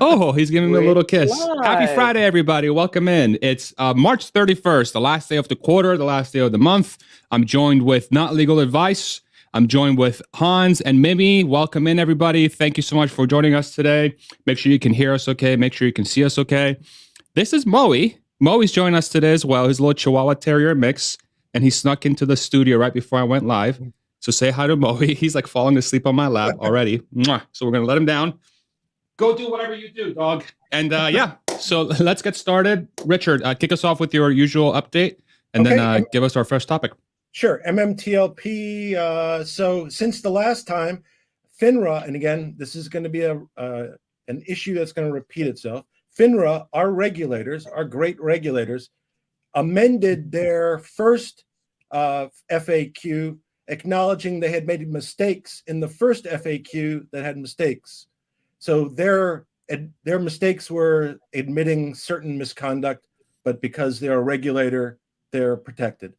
Oh, he's giving me a little kiss. Happy Live. Friday, everybody. Welcome in. It's March 31st, the last day of the quarter, the last day of the month. I'm joined with Not Legal Advice. I'm joined with Hans and Mimi. Welcome in, everybody. Thank you so much for joining us today. Make sure you can hear us okay. Make sure you can see us okay. This is Moe. Moe's joining us today as well. His little Chihuahua Terrier mix. And he snuck into the studio right before I went live. So say hi to Moe. He's like falling asleep on my lap already. Mwah. So we're going to let him down. Go do whatever you do, dog. And yeah, so let's get started. Richard, kick us off with your usual update and then give us our first topic. Sure. MMTLP. So since the last time, FINRA, and again, this is going to be an issue that's going to repeat itself. FINRA, our regulators, our great regulators, amended their first FAQ, acknowledging they had made mistakes in the first FAQ that had mistakes. So their mistakes were admitting certain misconduct, but because they're a regulator, they're protected.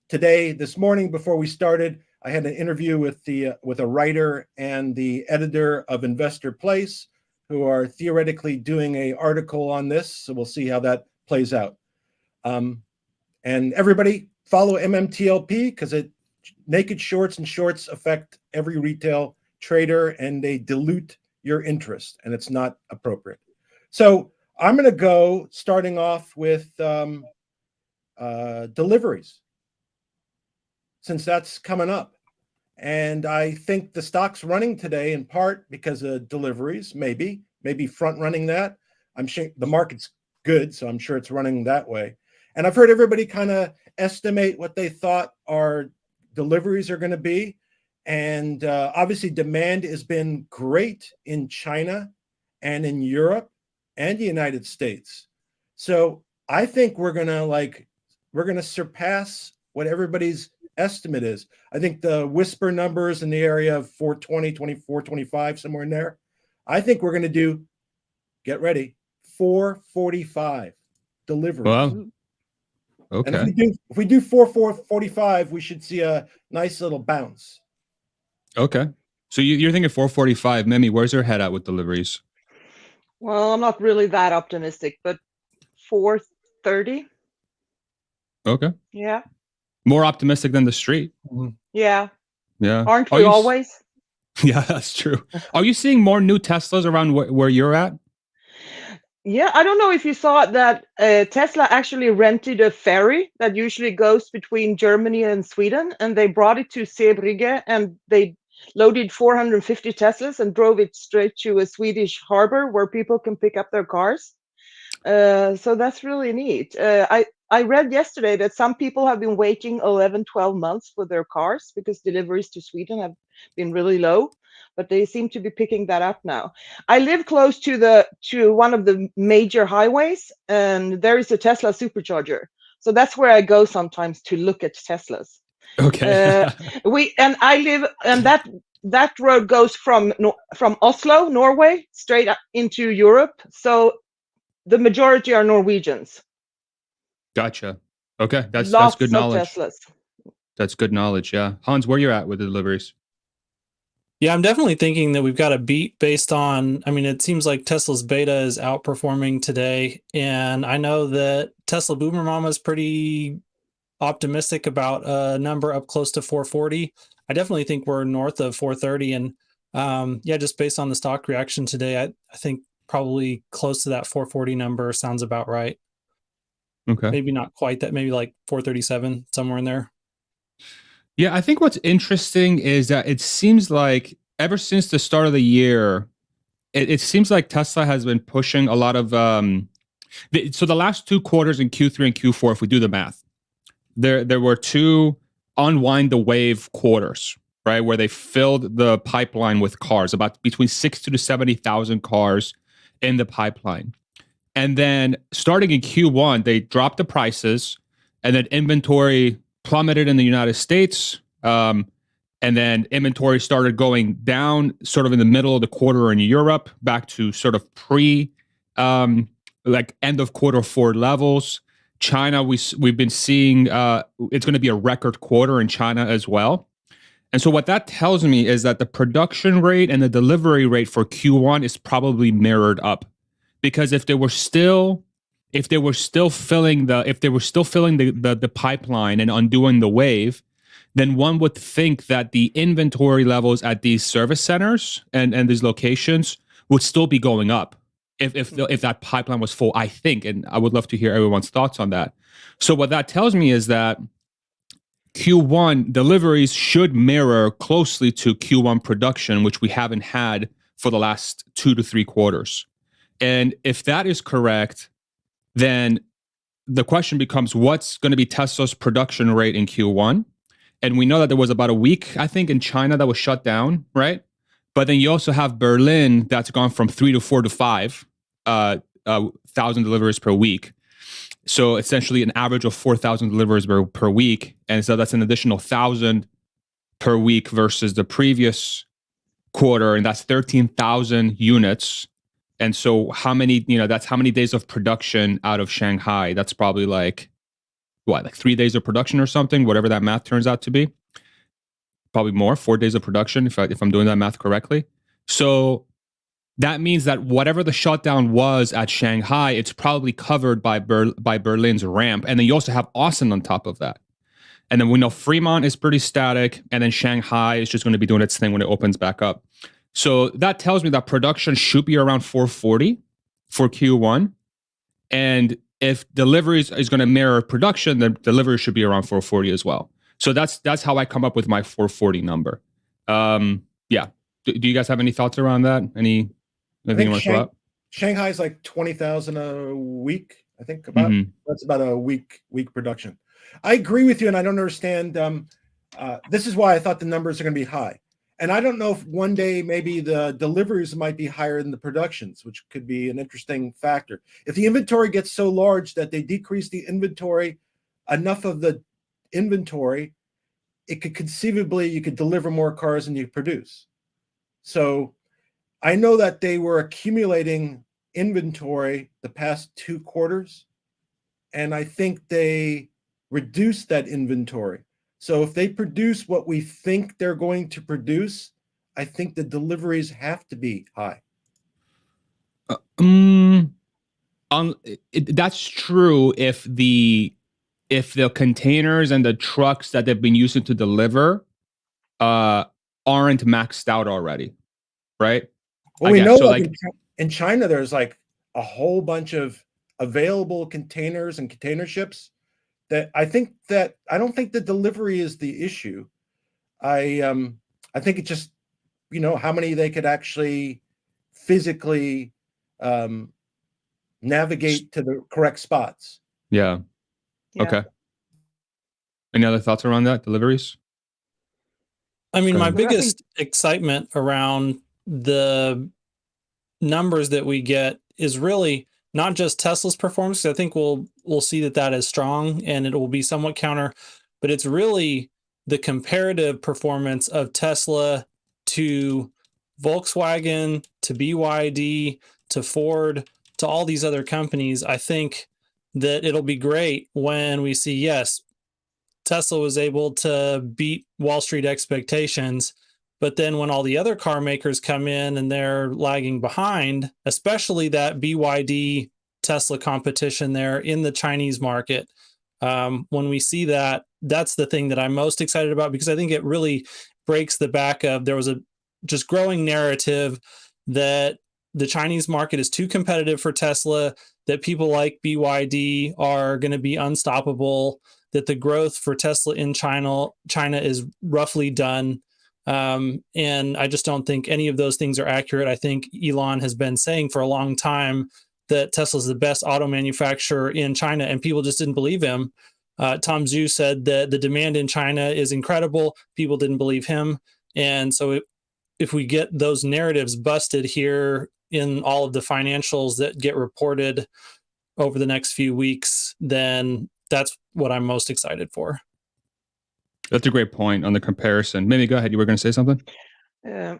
Today, this morning, before we started, I had an interview with a writer and the editor of Investor Place, who are theoretically doing an article on this. So we'll see how that plays out. And everybody follow MMTLP because naked shorts and shorts affect every retail trader and they dilute your interest, and it's not appropriate. So I'm going to go starting off with deliveries, since that's coming up. And I think the stock's running today in part because of deliveries, maybe front running that. I'm sure the market's good, so I'm sure it's running that way. And I've heard everybody kind of estimate what they thought our deliveries are going to be. And obviously demand has been great in China and in Europe and the United States. So I think we're going to surpass what everybody's estimate is. I think the whisper numbers in the area of 420, 24, 25, somewhere in there. I think we're going to do, get ready, 445 deliveries. Wow. Okay. And if we do 445, we should see a nice little bounce. Okay. So you're thinking 445. Mimi, where's your head at with deliveries? Well, I'm not really that optimistic, but 430. Okay. Yeah. More optimistic than the street. Yeah. Yeah. Aren't we always? Yeah, that's true. Are you seeing more new Teslas around where you're at? Yeah, I don't know if you saw that Tesla actually rented a ferry that usually goes between Germany and Sweden, and they brought it to Zeebrugge, and they loaded 450 Teslas and drove it straight to a Swedish harbor where people can pick up their cars. So that's really neat. I read yesterday that some people have been waiting 11, 12 months for their cars because deliveries to Sweden have been really low, but they seem to be picking that up now. I live close to one of the major highways, and there is a Tesla supercharger. So that's where I go sometimes to look at Teslas. Okay. That road goes from Oslo, Norway, straight up into Europe. So the majority are Norwegians. Gotcha. Okay, that's good knowledge. Teslas. That's good knowledge. Yeah, Hans, where you're at with the deliveries? Yeah, I'm definitely thinking that we've got a beat based on, I mean, it seems like Tesla's beta is outperforming today. And I know that Tesla Boomer Mama is pretty optimistic about a number up close to 440. I definitely think we're north of 430. And yeah, just based on the stock reaction today, I think probably close to that 440 number sounds about right. Okay. Maybe not quite that, maybe like 437, somewhere in there. Yeah, I think what's interesting is that it seems like ever since the start of the year, it seems like Tesla has been pushing a lot of so the last 2 quarters in Q3 and Q4, if we do the math, there were 2 unwind the wave quarters, right, where they filled the pipeline with cars, about between 60 to 70,000 cars in the pipeline. And then starting in Q1, they dropped the prices, and then inventory plummeted in the United States. And then inventory started going down sort of in the middle of the quarter in Europe, back to sort of like end of Q4 levels. China, we've been seeing it's going to be a record quarter in China as well. And so what that tells me is that the production rate and the delivery rate for Q1 is probably mirrored up because if they were still filling the pipeline and undoing the wave, then one would think that the inventory levels at these service centers and these locations would still be going up if that pipeline was full, I think. And I would love to hear everyone's thoughts on that. So what that tells me is that Q1 deliveries should mirror closely to Q1 production, which we haven't had for the last 2 to 3 quarters. And if that is correct, then the question becomes, what's going to be Tesla's production rate in Q1? And we know that there was about a week, I think, in China that was shut down, right? But then you also have Berlin that's gone from 3 to 4 to 5 thousand deliveries per week. So essentially an average of 4,000 deliveries per week. And so that's an additional 1,000 per week versus the previous quarter. And that's 13,000 units. And so how many, that's how many days of production out of Shanghai? That's probably like 3 days of production or something, whatever that math turns out to be. Probably more, 4 days of production, if I'm doing that math correctly. So that means that whatever the shutdown was at Shanghai, it's probably covered by Berlin's ramp. And then you also have Austin on top of that. And then we know Fremont is pretty static. And then Shanghai is just going to be doing its thing when it opens back up. So that tells me that production should be around 440 for Q1. And if deliveries is going to mirror production, then deliveries should be around 440 as well. So that's how I come up with my 440 number. Yeah. Do you guys have any thoughts around that? Anything you want to throw out? Shanghai's like 20,000 a week, I think. That's about a week production. I agree with you, and I don't understand. This is why I thought the numbers are going to be high. And I don't know if one day maybe the deliveries might be higher than the productions, which could be an interesting factor. If the inventory gets so large that they decrease the inventory, enough of the inventory, it could conceivably, you could deliver more cars than you produce. So I know that they were accumulating inventory the past 2 quarters, and I think they reduced that inventory. So if they produce what we think they're going to produce, I think the deliveries have to be high. That's true if the containers and the trucks that they've been using to deliver aren't maxed out already, right? Well, we know so in China, there's like a whole bunch of available containers and container ships that I don't think the delivery is the issue. I think it's just, how many they could actually physically navigate to the correct spots. Yeah. Okay. Any other thoughts around that? Deliveries? I mean, my biggest excitement around the numbers that we get is really not just Tesla's performance. I think we'll see that is strong and it will be somewhat counter, but it's really the comparative performance of Tesla to Volkswagen, to BYD, to Ford, to all these other companies. I think that it'll be great when we see, yes, Tesla was able to beat Wall Street expectations, but then when all the other car makers come in and they're lagging behind, especially that BYD Tesla competition there in the Chinese market, when we see that, that's the thing that I'm most excited about, because I think it really breaks the back of, there was a just growing narrative that the Chinese market is too competitive for Tesla, that people like BYD are going to be unstoppable, that the growth for Tesla in China is roughly done. And I just don't think any of those things are accurate. I think Elon has been saying for a long time that Tesla's the best auto manufacturer in China, and people just didn't believe him. Tom Zhu said that the demand in China is incredible. People didn't believe him. And so if we get those narratives busted here in all of the financials that get reported over the next few weeks, then that's what I'm most excited for. That's a great point on the comparison. Maybe go ahead. You were going to say something? Yeah,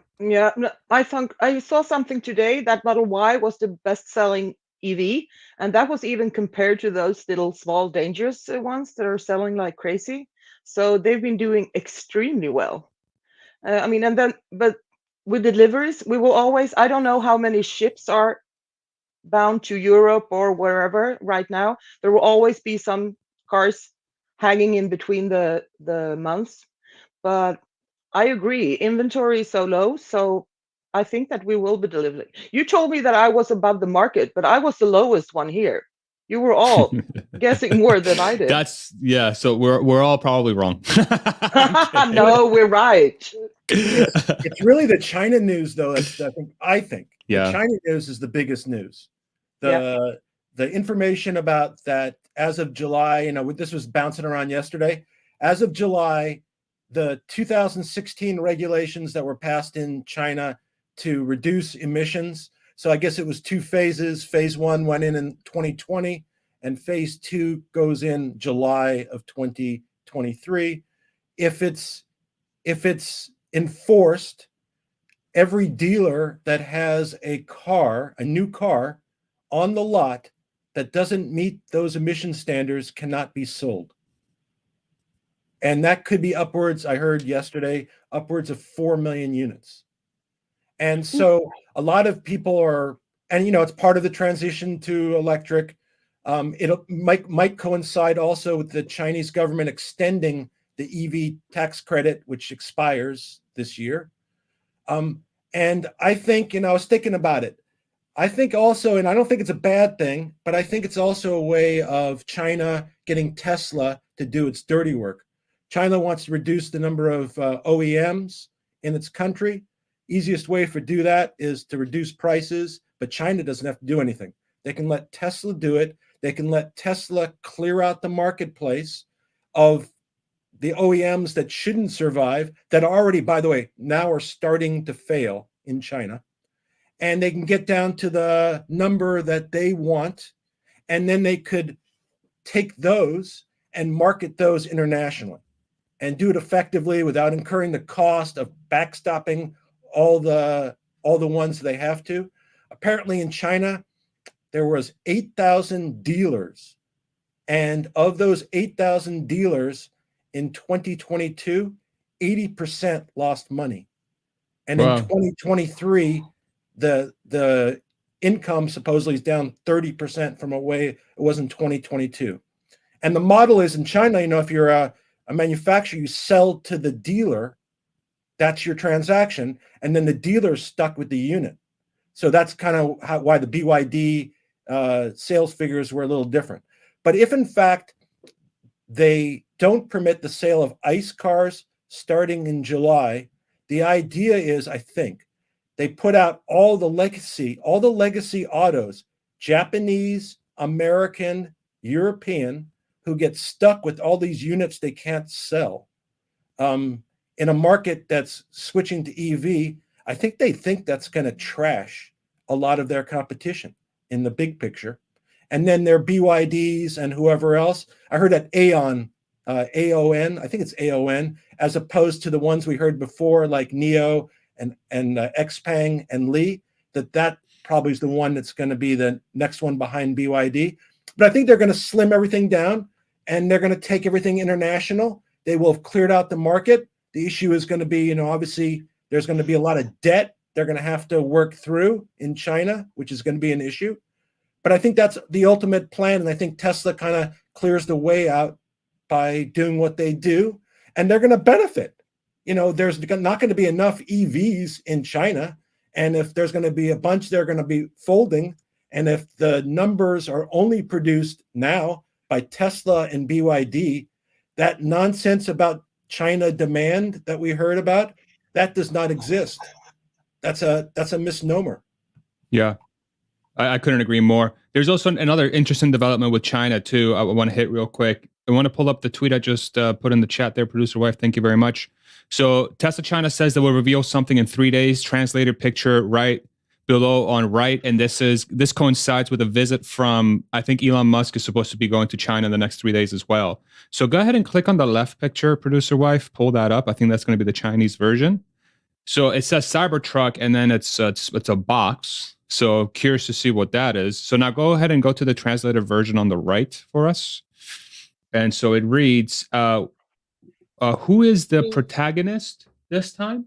I think I saw something today that Model Y was the best-selling EV, and that was even compared to those little small dangerous ones that are selling like crazy. So they've been doing extremely well. But with deliveries, we will always, I don't know how many ships are bound to Europe or wherever right now, there will always be some cars hanging in between the months. But I agree, inventory is so low, so I think that we will be delivering. You told me that I was above the market, but I was the lowest one here. You were all guessing more than I did. So we're all probably wrong. No, we're right. It's really the China news, though. That's I think Yeah. the China news is the biggest news. The information about that as of July, this was bouncing around yesterday. As of July, the 2016 regulations that were passed in China to reduce emissions. So I guess it was 2 phases. Phase 1 went in 2020, and phase 2 goes in July of 2023. If it's enforced, every dealer that has a new car on the lot that doesn't meet those emission standards cannot be sold. And that could be upwards, I heard yesterday, upwards of 4 million units. And so a lot of people are, and it's part of the transition to electric. It might coincide also with the Chinese government extending the EV tax credit, which expires this year. And I think, I was thinking about it. I think also, and I don't think it's a bad thing, but I think it's also a way of China getting Tesla to do its dirty work. China wants to reduce the number of OEMs in its country. Easiest way to do that is to reduce prices, but China doesn't have to do anything. They can let Tesla do it. They can let Tesla clear out the marketplace of the OEMs that shouldn't survive, that already, by the way, now are starting to fail in China. And they can get down to the number that they want, and then they could take those and market those internationally and do it effectively without incurring the cost of backstopping all the ones they have to. Apparently in China, there was 8,000 dealers. And of those 8,000 dealers in 2022, 80% lost money. And in 2023, the income supposedly is down 30% from the way it was in 2022. And the model is in China, if you're a manufacturer, you sell to the dealer, that's your transaction, and then the dealer's stuck with the unit. So that's kind of why the BYD sales figures were a little different. But if in fact they don't permit the sale of ICE cars starting in July, the idea is, I think, they put out all the legacy autos, Japanese, American, European, who get stuck with all these units they can't sell. In a market that's switching to EV, I think they think that's going to trash a lot of their competition in the big picture. And then their BYDs and whoever else. I heard that Aon, I think it's AON, as opposed to the ones we heard before, like NIO and Xpeng and Li, that probably is the one that's going to be the next one behind BYD. But I think they're going to slim everything down, and they're going to take everything international. They will have cleared out the market. The issue is going to be, obviously there's going to be a lot of debt they're going to have to work through in China, which is going to be an issue. But I think that's the ultimate plan. And I think Tesla kind of clears the way out by doing what they do. And they're going to benefit. There's not going to be enough EVs in China. And if there's going to be a bunch, they're going to be folding. And if the numbers are only produced now by Tesla and BYD, that nonsense about China demand that we heard about, that does not exist. That's a misnomer. Yeah, I couldn't agree more. There's also another interesting development with China too. I want to hit real quick. I want to pull up the tweet I just put in the chat there, producer wife. Thank you very much. So Tesla China says they will reveal something in 3 days. Translated picture right below on right, and this coincides with a visit from, I think Elon Musk is supposed to be going to China in the next 3 days as well. So go ahead and click on the left picture, producer wife. Pull that up. I think that's going to be the Chinese version. So it says Cybertruck, and then it's a box. So curious to see what that is. So now go ahead and go to the translated version on the right for us. And so it reads, who is the protagonist this time?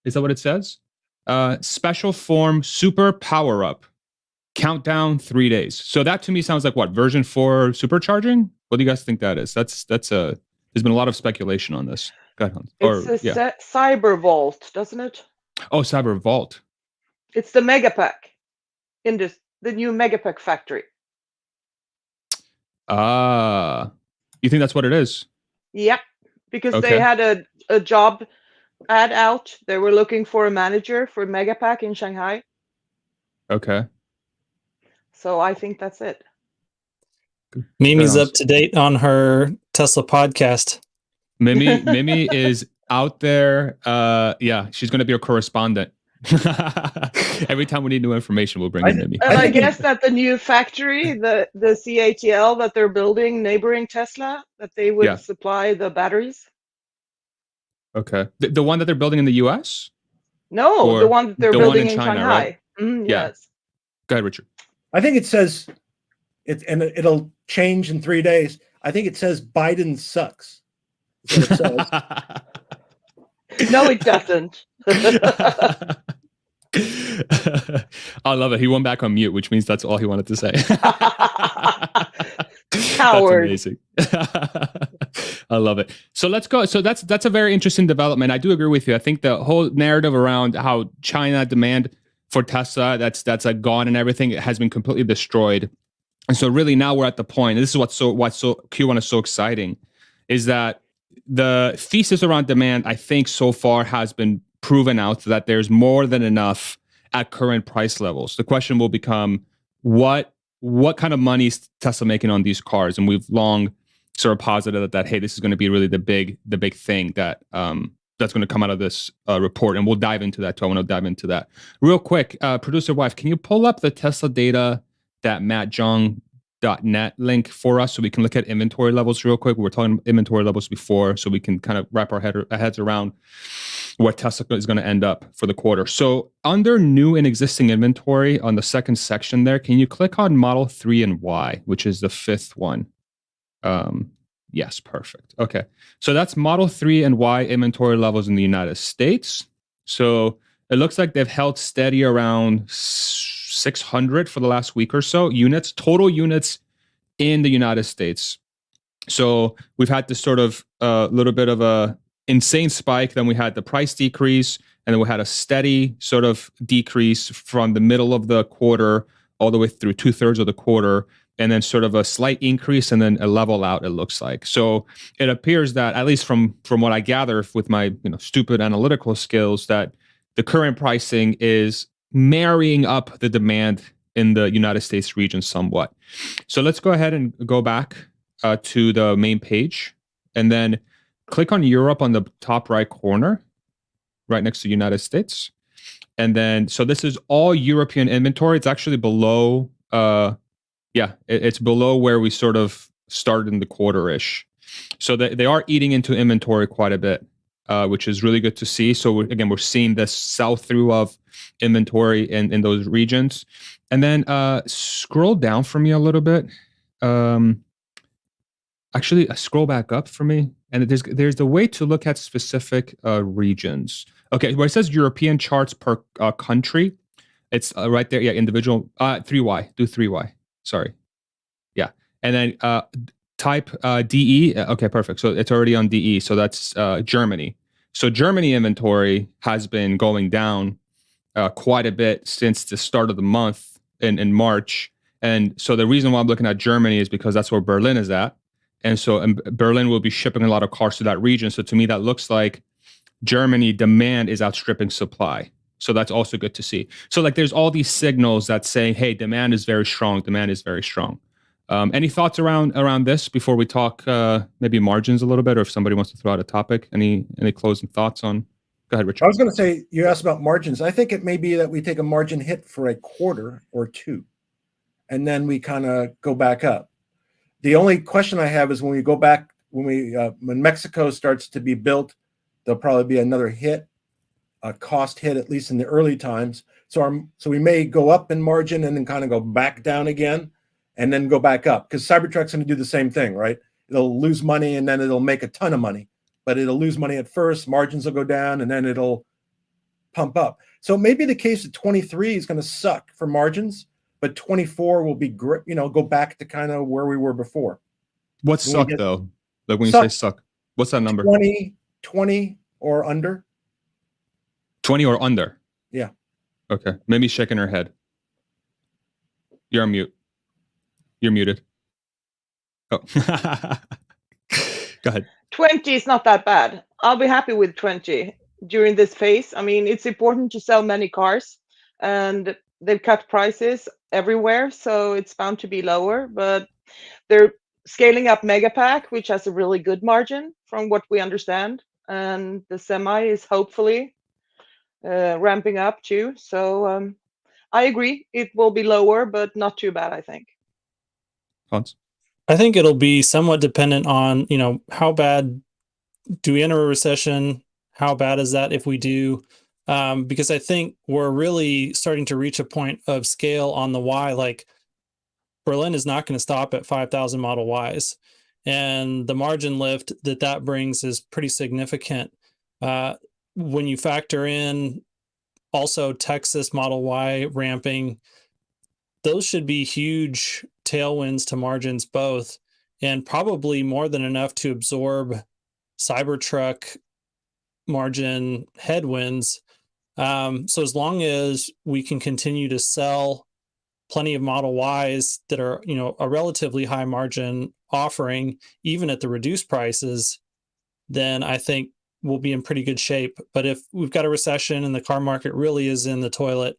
Is that what it says? Special form super power up. countdown 3 days. So that to me sounds like what, version 4 supercharging? What do you guys think that is? That's a, there's been a lot of speculation on this. Go ahead, Hans. It's a Cyber Vault, doesn't it? Oh, Cyber Vault. It's the Megapack in the new Megapack factory. You think that's what it is? Yep, because Okay. they had a job ad out. They were looking for a manager for Megapack in Shanghai. Okay. So I think that's it. Mimi's up to date on her Tesla podcast. Mimi is out there. Yeah, she's going to be a correspondent. Every time we need new information, we'll bring in Mimi. And I guess that the new factory, the CATL that they're building neighboring Tesla, that they would supply the batteries. Okay. The one that they're building in the US? No, or the one that they're building in China, Shanghai. Right? Yes. Go ahead, Richard. I think it says and it'll change in 3 days. I think it says Biden sucks. That's what it says. No, it doesn't. I love it. He went back on mute, which means that's all he wanted to say. Coward. That's amazing. I love it. So let's go. So that's a very interesting development. I do agree with you. I think the whole narrative around how China demand for Tesla, that's like gone and everything, it has been completely destroyed. And so really now we're at the point, and this is what's Q1 is so exciting, is that the thesis around demand, I think so far has been proven out that there's more than enough at current price levels. The question will become what kind of money is Tesla making on these cars? And we've long sort of posited that hey, this is going to be really the big thing that that's going to come out of this report. And we'll dive into that too. I want to dive into that real quick. Producer wife, can you pull up the Tesla data, that mattjong.net link for us so we can look at inventory levels real quick? We were talking inventory levels before, so we can kind of wrap our heads around where Tesla is going to end up for the quarter. So under new and existing inventory on the second section there, can you click on Model 3 and Y, which is the fifth one? Yes, perfect. Okay. So that's Model 3 and Y inventory levels in the United States. So it looks like they've held steady around 600 for the last week or so total units in the United States. So we've had this sort of little bit of a insane spike. Then we had the price decrease, and then we had a steady sort of decrease from the middle of the quarter all the way through 2/3 of the quarter, and then sort of a slight increase and then a level out, it looks like. So it appears that, at least from what I gather with my stupid analytical skills, that the current pricing is marrying up the demand in the United States region somewhat. So let's go ahead and go back to the main page, and then click on Europe on the top right corner, right next to United States. And then, so this is all European inventory. It's actually below, it's below where we sort of started in the quarter-ish. So they are eating into inventory quite a bit, which is really good to see. So again, we're seeing this sell-through of inventory in those regions. And then scroll down for me a little bit. Actually, scroll back up for me. And there's the way to look at specific regions. Okay, where it says European charts per country, it's right there. Yeah, individual 3Y. Do 3Y. Sorry. Yeah, and then type DE. Okay, perfect. So it's already on DE. So that's Germany. So Germany inventory has been going down quite a bit since the start of the month in March. And so the reason why I'm looking at Germany is because that's where Berlin is at. And so Berlin will be shipping a lot of cars to that region. So to me, that looks like Germany demand is outstripping supply. So that's also good to see. So like there's all these signals that say, hey, demand is very strong. Demand is very strong. Any thoughts around this before we talk maybe margins a little bit, or if somebody wants to throw out a topic? Any closing thoughts on? Go ahead, Richard. I was going to say, you asked about margins. I think it may be that we take a margin hit for a quarter or two, and then we kind of go back up. The only question I have is when we go back, when Mexico starts to be built, there'll probably be another hit, a cost hit, at least in the early times. So we may go up in margin and then kind of go back down again and then go back up, because Cybertruck's going to do the same thing, right? It'll lose money and then it'll make a ton of money, but it'll lose money at first, margins will go down, and then it'll pump up. So maybe the case of 23 is going to suck for margins, but 24 will be great. Go back to kind of where we were before. What's When we suck get- though? Like when you Suck. say suck, what's that number? 20 or under. 20 or under? Yeah. Okay. Maybe shaking her head. You're on mute. You're muted. Oh. Go ahead. 20 is not that bad. I'll be happy with 20 during this phase. I mean, it's important to sell many cars, and they've cut prices everywhere, so it's bound to be lower. But they're scaling up Megapack, which has a really good margin from what we understand, and the Semi is hopefully ramping up too. So I agree, it will be lower, but not too bad, I think. Hans? I think it'll be somewhat dependent on, how bad do we enter a recession? How bad is that if we do? Because I think we're really starting to reach a point of scale on the Y. Like Berlin is not going to stop at 5,000 Model Ys. And the margin lift that brings is pretty significant. When you factor in also Texas Model Y ramping, those should be huge tailwinds to margins both, and probably more than enough to absorb Cybertruck margin headwinds. So as long as we can continue to sell plenty of Model Ys that are, a relatively high margin offering, even at the reduced prices, then I think we'll be in pretty good shape. But if we've got a recession and the car market really is in the toilet,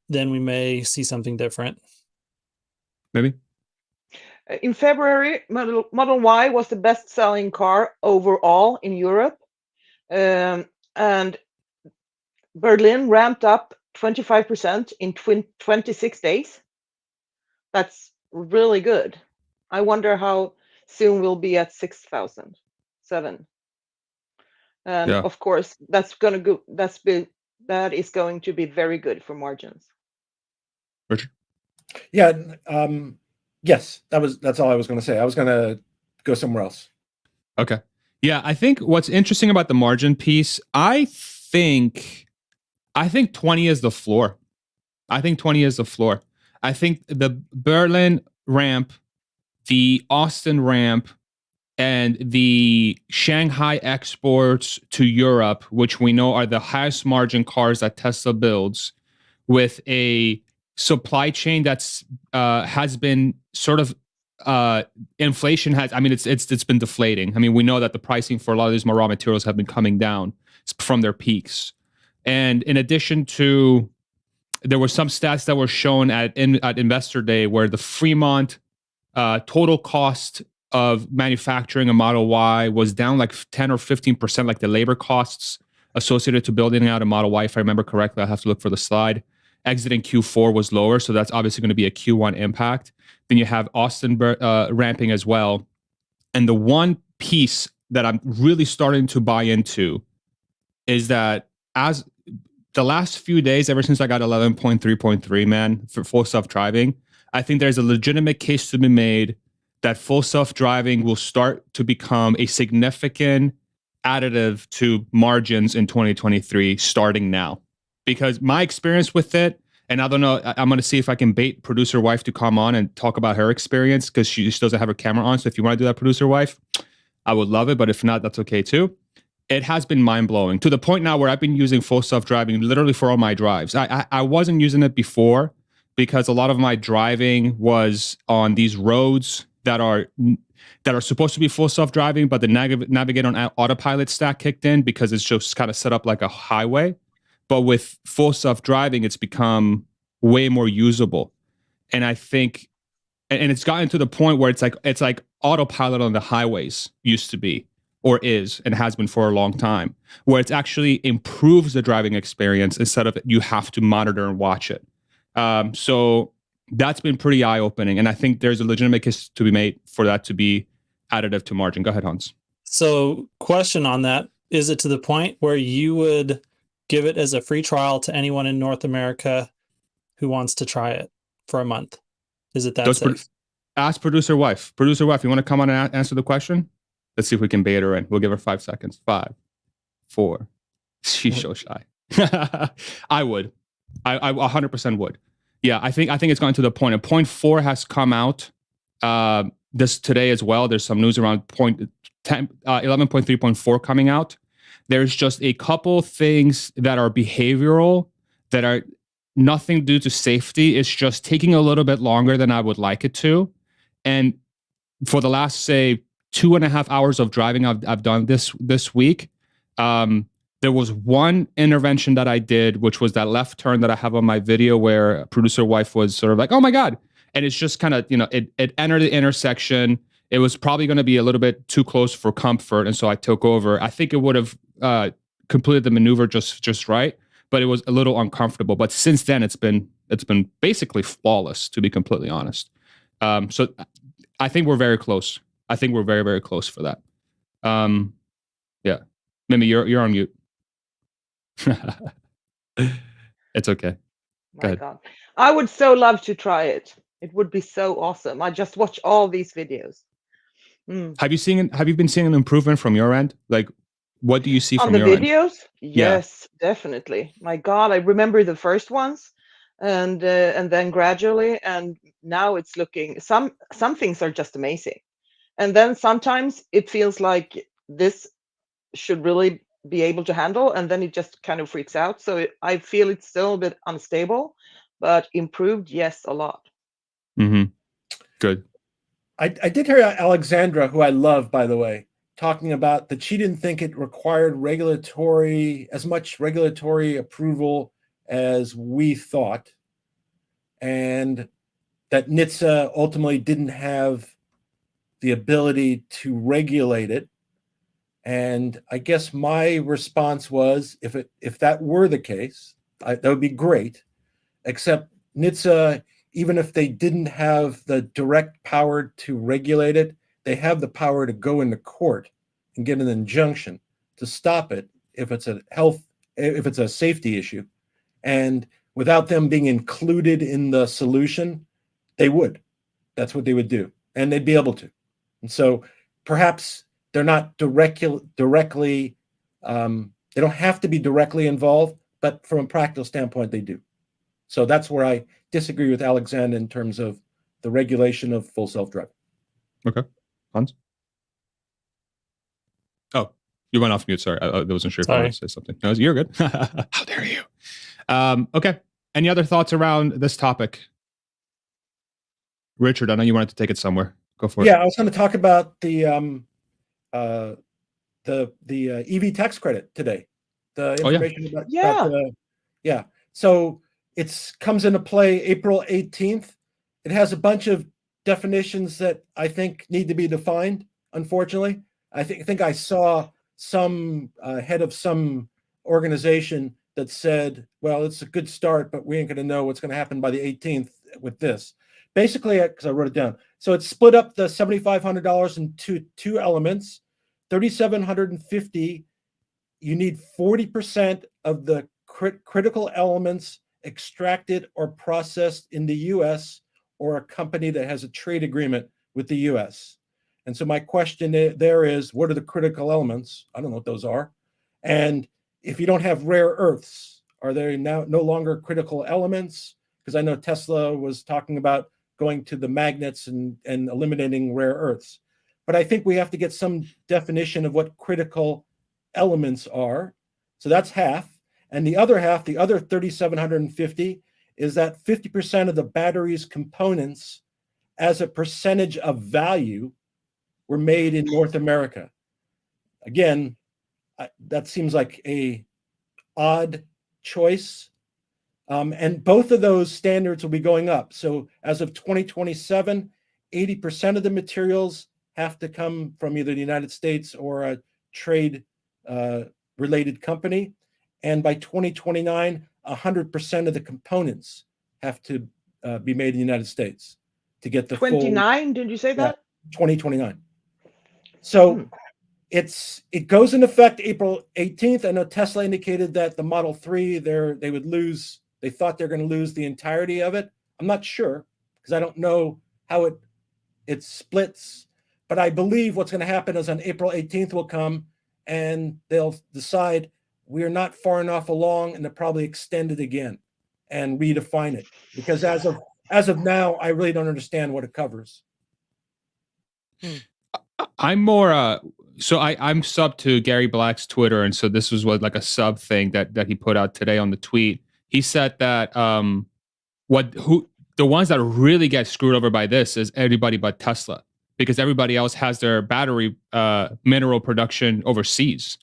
then we may see something different. Maybe? In February, Model Y was the best-selling car overall in Europe, and Berlin ramped up 25% in 26 days. That's really good. I wonder how soon we'll be at 6,007. And Yeah. of course, that is going to be very good for margins. Richard? Yeah. Yes, that's all I was going to say. I was going to go somewhere else. Okay. Yeah, I think what's interesting about the margin piece, I think 20 is the floor. I think 20 is the floor. I think the Berlin ramp, the Austin ramp, and the Shanghai exports to Europe, which we know are the highest margin cars that Tesla builds, with a supply chain that's has been sort of inflation has. I mean, it's been deflating. I mean, we know that the pricing for a lot of these raw materials have been coming down from their peaks, and in addition to, there were some stats that were shown at Investor Day where the Fremont total cost of manufacturing a Model Y was down like 10 or 15%, like the labor costs associated to building out a Model Y, if I remember correctly. I'll have to look for the slide. Exiting Q4 was lower, so that's obviously going to be a Q1 impact. Then you have Austin ramping as well. And the one piece that I'm really starting to buy into is that as the last few days, ever since I got 11.3.3, man, for full self-driving, I think there's a legitimate case to be made that full self-driving will start to become a significant additive to margins in 2023 starting now. Because my experience with it, and I don't know, I'm going to see if I can bait producer wife to come on and talk about her experience, because she just doesn't have her camera on. So if you want to do that, producer wife, I would love it. But if not, that's okay too. It has been mind-blowing to the point now where I've been using full self-driving literally for all my drives. I wasn't using it before because a lot of my driving was on these roads that are supposed to be full self-driving, but the Navigate on Autopilot stack kicked in because it's just kind of set up like a highway. But with full self-driving, it's become way more usable. And I think, and it's gotten to the point where it's like autopilot on the highways used to be, or is, and has been for a long time, where it actually improves the driving experience instead of you have to monitor and watch it. So that's been pretty eye-opening. And I think there's a legitimate case to be made for that to be additive to margin. Go ahead, Hans. So question on that, is it to the point where you would give it as a free trial to anyone in North America who wants to try it for a month? Is it that safe? Ask producer wife. Producer wife, you want to come on and answer the question? Let's see if we can bait her in. We'll give her 5 seconds. 5, 4. She's so shy. I would. I 100% would. Yeah, I think it's gotten to the point. And point 4 has come out this today as well. There's some news around 11.3.4 coming out. There's just a couple things that are behavioral that are nothing due to safety. It's just taking a little bit longer than I would like it to. And for the last, say, 2.5 hours of driving I've done this week, there was one intervention that I did, which was that left turn that I have on my video where producer wife was sort of like, oh my God. And it's just kind of, it entered the intersection. It was probably going to be a little bit too close for comfort. And so I took over. I think it would have completed the maneuver just right, but it was a little uncomfortable. But since then, it's been basically flawless, to be completely honest. So I think we're very close. I think we're very, very close for that. Yeah. Mimi, you're on mute. It's okay. My God. I would so love to try it. It would be so awesome. I just watch all these videos. Have you been seeing an improvement from your end? Like, what do you see on from the your end? videos? Yes, definitely. My God, I remember the first ones, and then gradually, and now it's looking. Some things are just amazing, and then sometimes it feels like this should really be able to handle, and then it just kind of freaks out. So I feel it's still a bit unstable, but improved, yes, a lot. Mm-hmm. Good. I did hear Alexandra, who I love, by the way, talking about that she didn't think it required as much regulatory approval as we thought, and that NHTSA ultimately didn't have the ability to regulate it. And I guess my response was, if that were the case, that would be great, except NHTSA, even if they didn't have the direct power to regulate it, they have the power to go into court and get an injunction to stop it if it's a safety issue. And without them being included in the solution, they would. That's what they would do, and they'd be able to. And so perhaps they're not directly, they don't have to be directly involved, but from a practical standpoint, they do. So that's where I disagree with Alexander in terms of the regulation of full self-driving. Okay. Hans? Oh, you went off mute. Sorry. I wasn't sure if you wanted to say something. No, you're good. How dare you? Okay. Any other thoughts around this topic? Richard, I know you wanted to take it somewhere. Go for it. Yeah, I was going to talk about the EV tax credit today. The information about So it comes into play April 18th. It has a bunch of definitions that I think need to be defined, unfortunately. I think I saw some head of some organization that said, well, it's a good start, but we ain't going to know what's going to happen by the 18th with this. Basically, because I wrote it down. So it's split up the $7,500 into two elements. $3,750, you need 40% of the critical elements extracted or processed in the U.S. or a company that has a trade agreement with the U.S. And so my question there is, what are the critical elements? I don't know what those are. And if you don't have rare earths, are they now no longer critical elements? Because I know Tesla was talking about going to the magnets and eliminating rare earths. But I think we have to get some definition of what critical elements are. So that's half. And the other half, the other 3,750, is that 50% of the battery's components as a percentage of value were made in North America. Again, that seems like a odd choice. And both of those standards will be going up. So as of 2027, 80% of the materials have to come from either the United States or a trade related company. And by 2029, 100% of the components have to be made in the United States to get the 29, did you say that? 2029. So it goes in effect April 18th. I know Tesla indicated that the Model 3, they thought they're going to lose the entirety of it. I'm not sure because I don't know how it splits, but I believe what's going to happen is on April 18th will come and they'll decide we're not far enough along and they'll probably extend it again. and redefine it, because as of now, I really don't understand what it covers. I'm more so I'm sub to Gary Black's Twitter, and so this was what like a sub thing that he put out today on the tweet. He said that the ones that really get screwed over by this is everybody but Tesla, because everybody else has their battery mineral production overseas.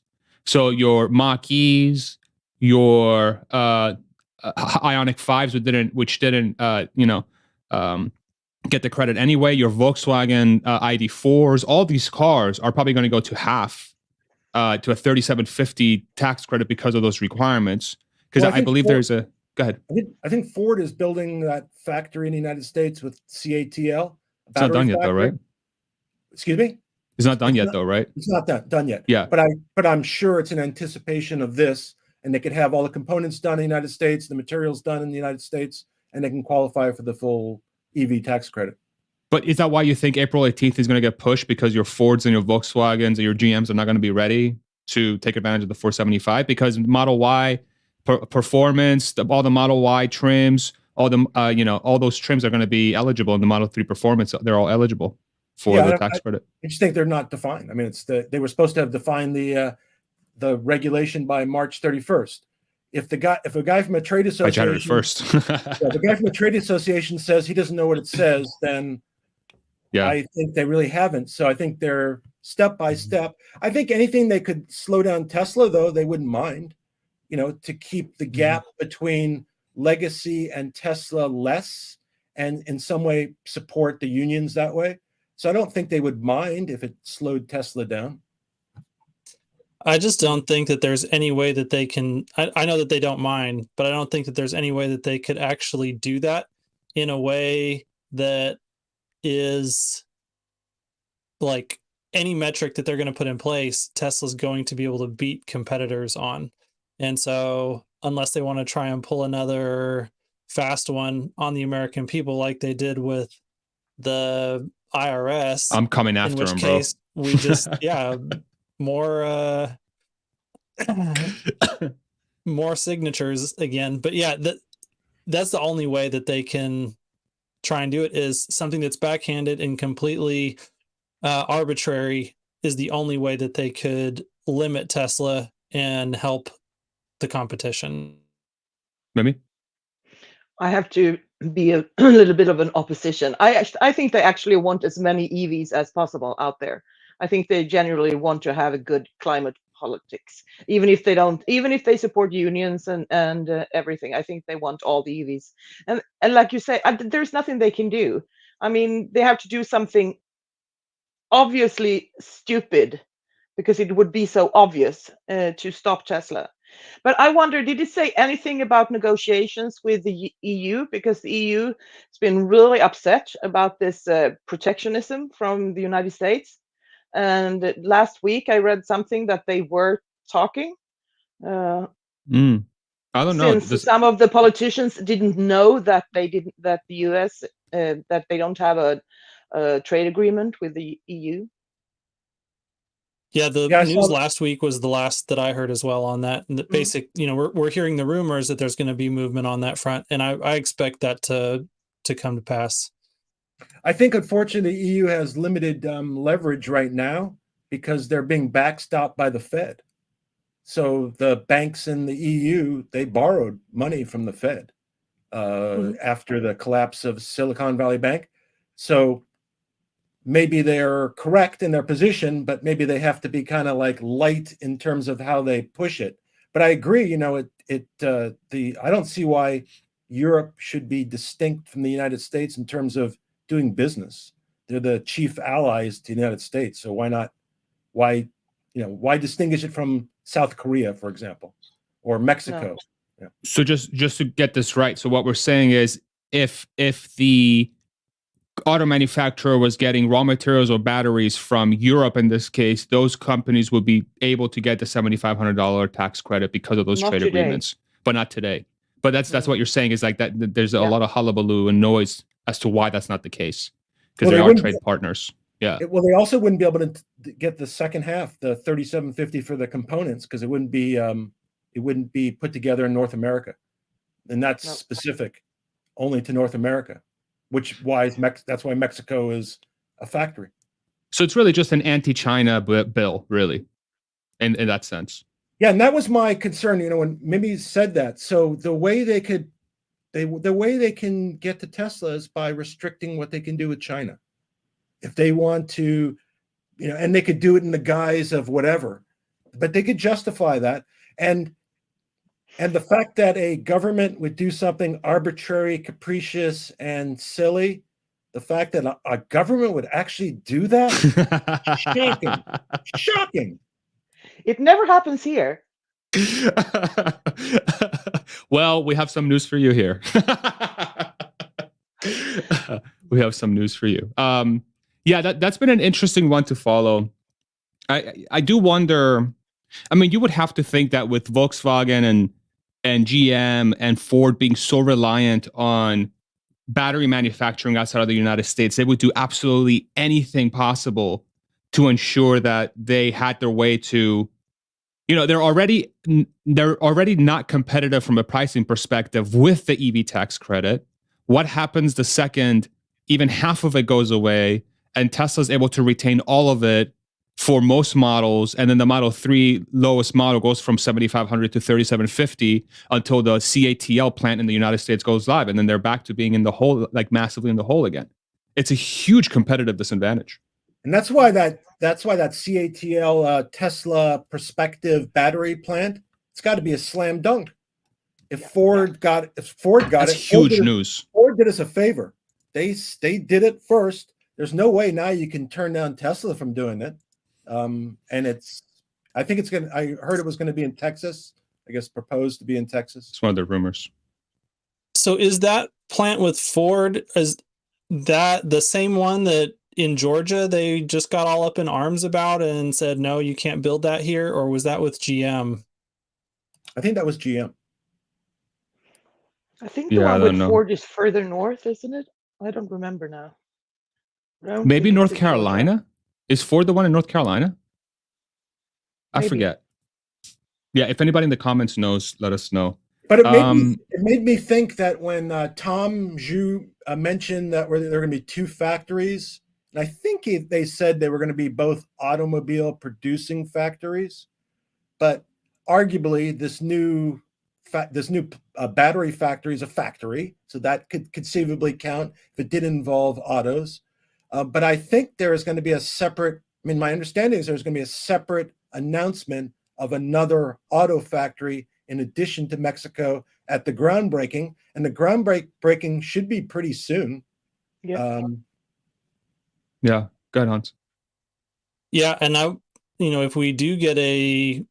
So your Mach-E's, your Ionic 5s, which didn't get the credit anyway. Your Volkswagen ID4s, all these cars are probably going to go to half to a 3750 tax credit because of those requirements. Because I believe there's a go ahead. I think Ford is building that factory in the United States with CATL. It's not done yet, though, right? Excuse me? It's not done yet, though, right? It's not done yet. Yeah. But I'm sure it's in anticipation of this, and they could have all the components done in the United States, the materials done in the United States, and they can qualify for the full EV tax credit. But is that why you think April 18th is going to get pushed, because your Fords and your Volkswagens and your GMs are not going to be ready to take advantage of the 475? Because Model Y performance, all the Model Y trims, all the all those trims are going to be eligible in the Model 3 performance. They're all eligible for the tax credit. I just think they're not defined. I mean, they were supposed to have defined the regulation by March 31st. If a guy from a trade association, by January 1st, the guy from a trade association says he doesn't know what it says, then I think they really haven't. So I think they're step by step. I think anything they could slow down Tesla, though, they wouldn't mind, to keep the gap between legacy and Tesla less, and in some way support the unions that way. So I don't think they would mind if it slowed Tesla down. I just don't think that there's any way that they can. I know that they don't mind, but I don't think that there's any way that they could actually do that in a way that is like any metric that they're going to put in place, Tesla's going to be able to beat competitors on. And so unless they want to try and pull another fast one on the American people like they did with the IRS, I'm coming after in which them, case bro. we just more signatures again. But yeah, that's the only way that they can try and do it, is something that's backhanded and completely arbitrary is the only way that they could limit Tesla and help the competition. Maybe I have to be a little bit of an opposition. I think they actually want as many EVs as possible out there. I think they generally want to have a good climate politics, even if they support unions and everything. I think they want all the EVs, and like you say, there's nothing they can do. I mean, they have to do something obviously stupid, because it would be so obvious to stop Tesla. But I wonder, did it say anything about negotiations with the EU? Because the EU has been really upset about this protectionism from the United States. And last week I read something that they were talking. I don't know. Since some of the politicians didn't know that the US that they don't have a trade agreement with the EU. Yeah, the news last week was the last that I heard as well on that. And the basic, we're hearing the rumors that there's going to be movement on that front, and I expect that to come to pass. I think, unfortunately, the EU has limited leverage right now because they're being backstopped by the Fed. So the banks in the EU, they borrowed money from the Fed after the collapse of Silicon Valley Bank. So maybe they're correct in their position, but maybe they have to be kind of like light in terms of how they push it. But I agree, I don't see why Europe should be distinct from the United States in terms of doing business. They're the chief allies to the United States. So why distinguish it from South Korea, for example, or Mexico? No. Yeah. So just to get this right, so what we're saying is if the auto manufacturer was getting raw materials or batteries from Europe, in this case, those companies would be able to get the $7,500 tax credit because of those trade agreements, but not today. But that's what you're saying, is like that there's a lot of hullabaloo and noise as to why that's not the case, because they are trade partners. Yeah. Well, they also wouldn't be able to get the second half, the $3,750 for the components, because it wouldn't be put together in North America. and that's No. specific only to North America, that's why Mexico is a factory. So it's really just an anti-China bill, really, in that sense. Yeah, and that was my concern. When Mimi said that, so the way they can get to Tesla is by restricting what they can do with China. If they want to, and they could do it in the guise of whatever, but they could justify that. And the fact that a government would do something arbitrary, capricious, and silly, the fact that a government would actually do that, shocking. It never happens here. Well, we have some news for you here. We have some news for you. Yeah, that's been an interesting one to follow. I do wonder. I mean, you would have to think that with Volkswagen and GM and Ford being so reliant on battery manufacturing outside of the United States, they would do absolutely anything possible to ensure that they had their way to, they're already not competitive from a pricing perspective with the EV tax credit. What happens the second even half of it goes away and Tesla's able to retain all of it for most models, and then the Model 3 lowest model goes from 7,500 to 3,750 until the CATL plant in the United States goes live, and then they're back to being in the hole, like massively in the hole again. It's a huge competitive disadvantage. And that's why that CATL Tesla prospective battery plant, it's got to be a slam dunk. If Ford got That's it, huge news. Ford did us a favor. They did it first. There's no way now you can turn down Tesla from doing it. And I heard it was going to be in Texas. I guess proposed to be in Texas. It's one of the rumors. So is that plant with Ford, is that the same one that in Georgia they just got all up in arms about and said, no, you can't build that here? Or was that with GM? I think that was GM. I think the one with Ford is further north, isn't it? I don't remember now. Maybe North Carolina? Is Ford the one in North Carolina? I forget. Yeah, if anybody in the comments knows, let us know. But it made me think that when Tom Zhu mentioned that there are going to be two factories, and I think they said they were going to be both automobile producing factories, but arguably this new battery factory is a factory, so that could conceivably count if it did involve autos. But I think there is going to be a separate, my understanding is there's going to be a separate announcement of another auto factory in addition to Mexico at the groundbreaking. And the groundbreaking should be pretty soon. Yeah. Yeah. Go ahead, Hans. Yeah. And if we do get a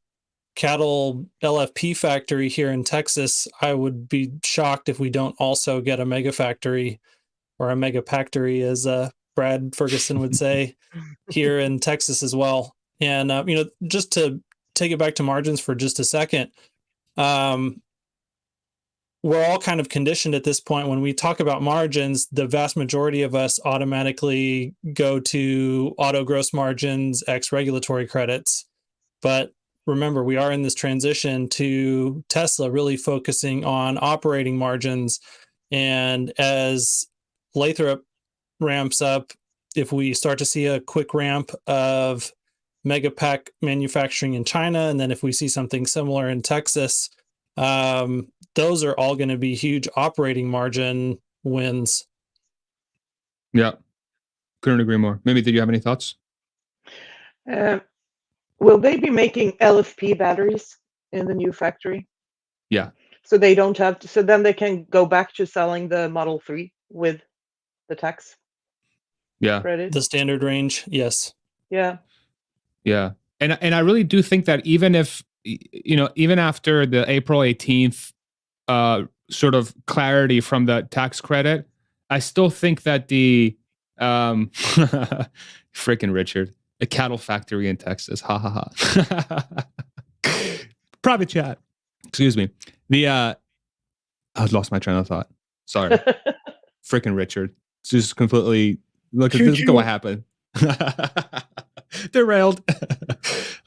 cattle LFP factory here in Texas, I would be shocked if we don't also get a mega factory or a mega factory, as Brad Ferguson would say, here in Texas as well. And, just to take it back to margins for just a second, we're all kind of conditioned at this point. When we talk about margins, the vast majority of us automatically go to auto gross margins, X regulatory credits. But remember, we are in this transition to Tesla really focusing on operating margins. And as Lathrop ramps up, if we start to see a quick ramp of mega pack manufacturing in China, and then if we see something similar in Texas, those are all going to be huge operating margin wins. Yeah, couldn't agree more. Maybe, did you have any thoughts? Will they be making LFP batteries in the new factory? Yeah. So they don't have to, so then they can go back to selling the Model 3 with the tax credit. The standard range. Yes. Yeah. Yeah. And I really do think that even if, even after the April 18th sort of clarity from the tax credit, I still think that the freaking Richard, a cattle factory in Texas. Ha ha ha. Private chat. Excuse me. I lost my train of thought. Sorry. Freaking Richard. It's just completely look at what happened. Derailed.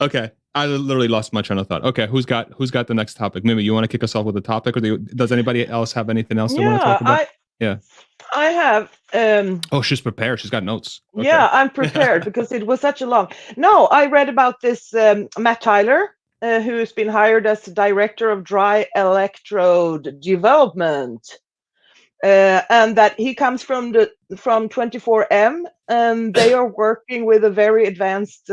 Okay. I literally lost my train of thought. Okay, who's got the next topic? Mimi, you want to kick us off with a topic, or does anybody else have anything else they want to talk about? I have. Oh, she's prepared. She's got notes. Okay. Yeah, I'm prepared because it was such a long. No, I read about this Matt Tyler, who's been hired as director of dry electrode development, and that he comes from 24M, and they are working with a very advanced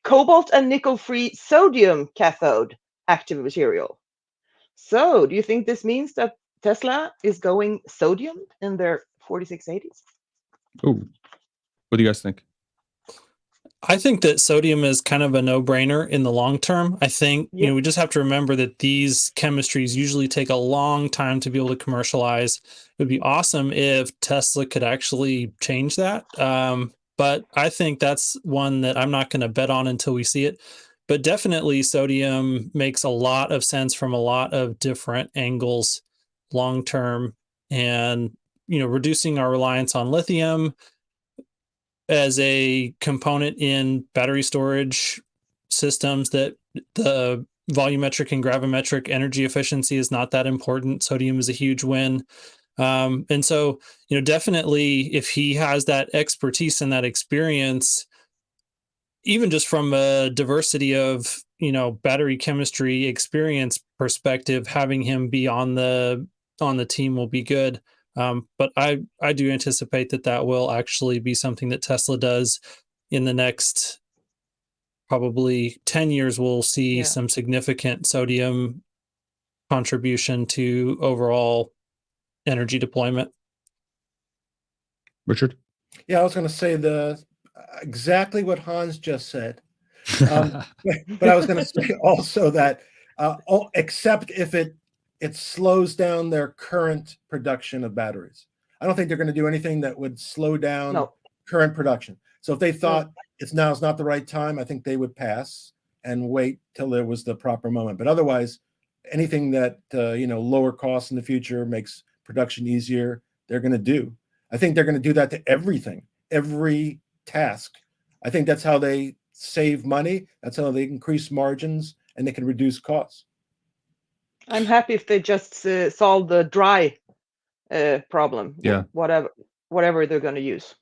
cobalt and nickel-free sodium cathode active material. So, do you think this means that Tesla is going sodium in their 4680s? Ooh. What do you guys think? I think that sodium is kind of a no-brainer in the long term. I think, you know, we just have to remember that these chemistries usually take a long time to be able to commercialize. It would be awesome if Tesla could actually change that. But I think that's one that I'm not going to bet on until we see it. But definitely sodium makes a lot of sense from a lot of different angles long term. And, you know, reducing our reliance on lithium as a component in battery storage systems, that the volumetric and gravimetric energy efficiency is not that important. Sodium is a huge win. And so, you know, definitely if he has that expertise and that experience, even just from a diversity of, you know, battery chemistry experience perspective, having him be on the team will be good. But I do anticipate that will actually be something that Tesla does in the next probably 10 years. We'll see some significant sodium contribution to overall energy deployment. Richard? Yeah, I was going to say exactly what Hans just said. But I was going to say also that except if it slows down their current production of batteries. I don't think they're going to do anything that would slow down current production. So if they thought now's not the right time, I think they would pass and wait till there was the proper moment. But otherwise, anything that lower costs in the future, makes production easier, they're going to do. I think they're going to do that to everything, every task. I think that's how they save money. That's how they increase margins, and they can reduce costs. I'm happy if they just solve the dry problem. Yeah. Whatever they're going to use.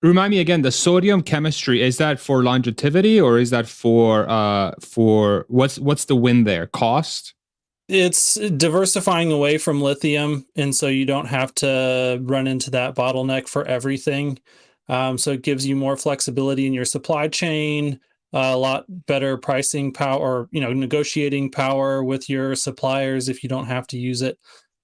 Remind me again, the sodium chemistry, is that for longevity, or is that for what's the win there? Cost? It's diversifying away from lithium, and so you don't have to run into that bottleneck for everything. So it gives you more flexibility in your supply chain, a lot better pricing power, or, you know, negotiating power with your suppliers if you don't have to use it.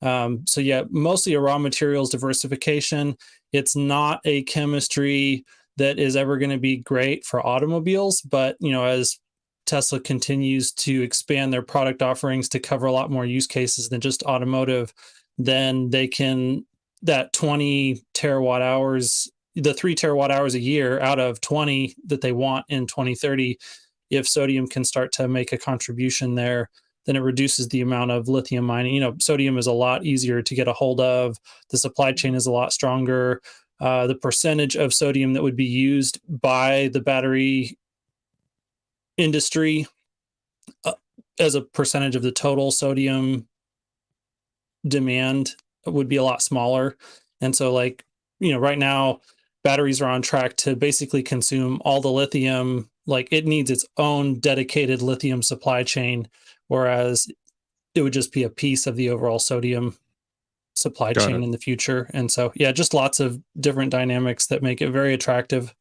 So yeah, mostly a raw materials diversification. It's not a chemistry that is ever going to be great for automobiles, but, you know, as Tesla continues to expand their product offerings to cover a lot more use cases than just automotive, then they can, that 20 terawatt hours, the 3 terawatt hours a year out of 20 that they want in 2030, if sodium can start to make a contribution there, then it reduces the amount of lithium mining. You know, sodium is a lot easier to get a hold of. The supply chain is a lot stronger. The percentage of sodium that would be used by the battery industry as a percentage of the total sodium demand would be a lot smaller. And so, like, you know, right now batteries are on track to basically consume all the lithium. Like, it needs its own dedicated lithium supply chain, whereas it would just be a piece of the overall sodium supply chain in the future. And so, yeah, just lots of different dynamics that make it very attractive.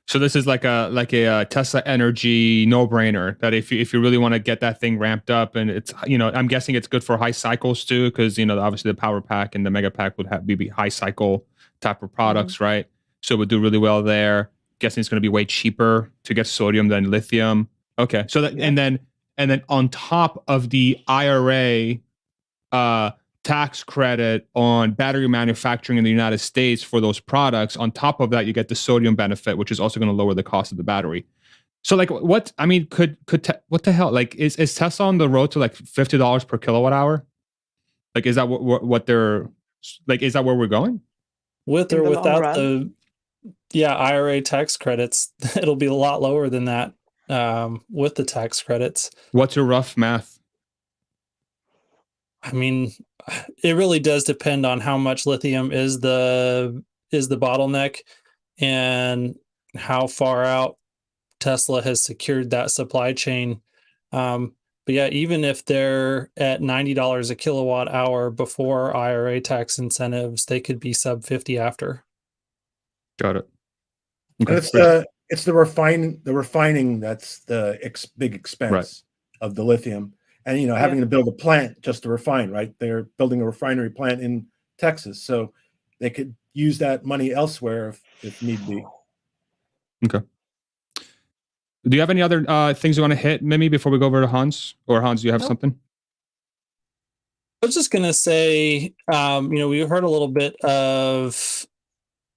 So this is like a Tesla Energy no-brainer, that if you really want to get that thing ramped up, and it's, you know, I'm guessing it's good for high cycles too, because, you know, obviously the power pack and the mega pack would be high cycle type of products, right? So it would do really well there. Guessing it's going to be way cheaper to get sodium than lithium. Okay, so that, and then on top of the IRA tax credit on battery manufacturing in the United States for those products, on top of that, you get the sodium benefit, which is also going to lower the cost of the battery. So, like, what I mean, what the hell? Like, is Tesla on the road to like $50 per kilowatt hour? Like, is that what they're like? Is that where we're going? With or without the IRA tax credits, it'll be a lot lower than that. with the tax credits. What's a rough math? I mean, it really does depend on how much lithium is the bottleneck and how far out Tesla has secured that supply chain. But yeah, even if they're at $90 a kilowatt hour before IRA tax incentives, they could be sub 50 after. Got it. And it's the refining that's the big expense of the lithium. And, having to build a plant just to refine, right? They're building a refinery plant in Texas, so they could use that money elsewhere if need be. Okay. Do you have any other things you want to hit, Mimi, before we go over to Hans? Or Hans, do you have something? I was just going to say, we heard a little bit of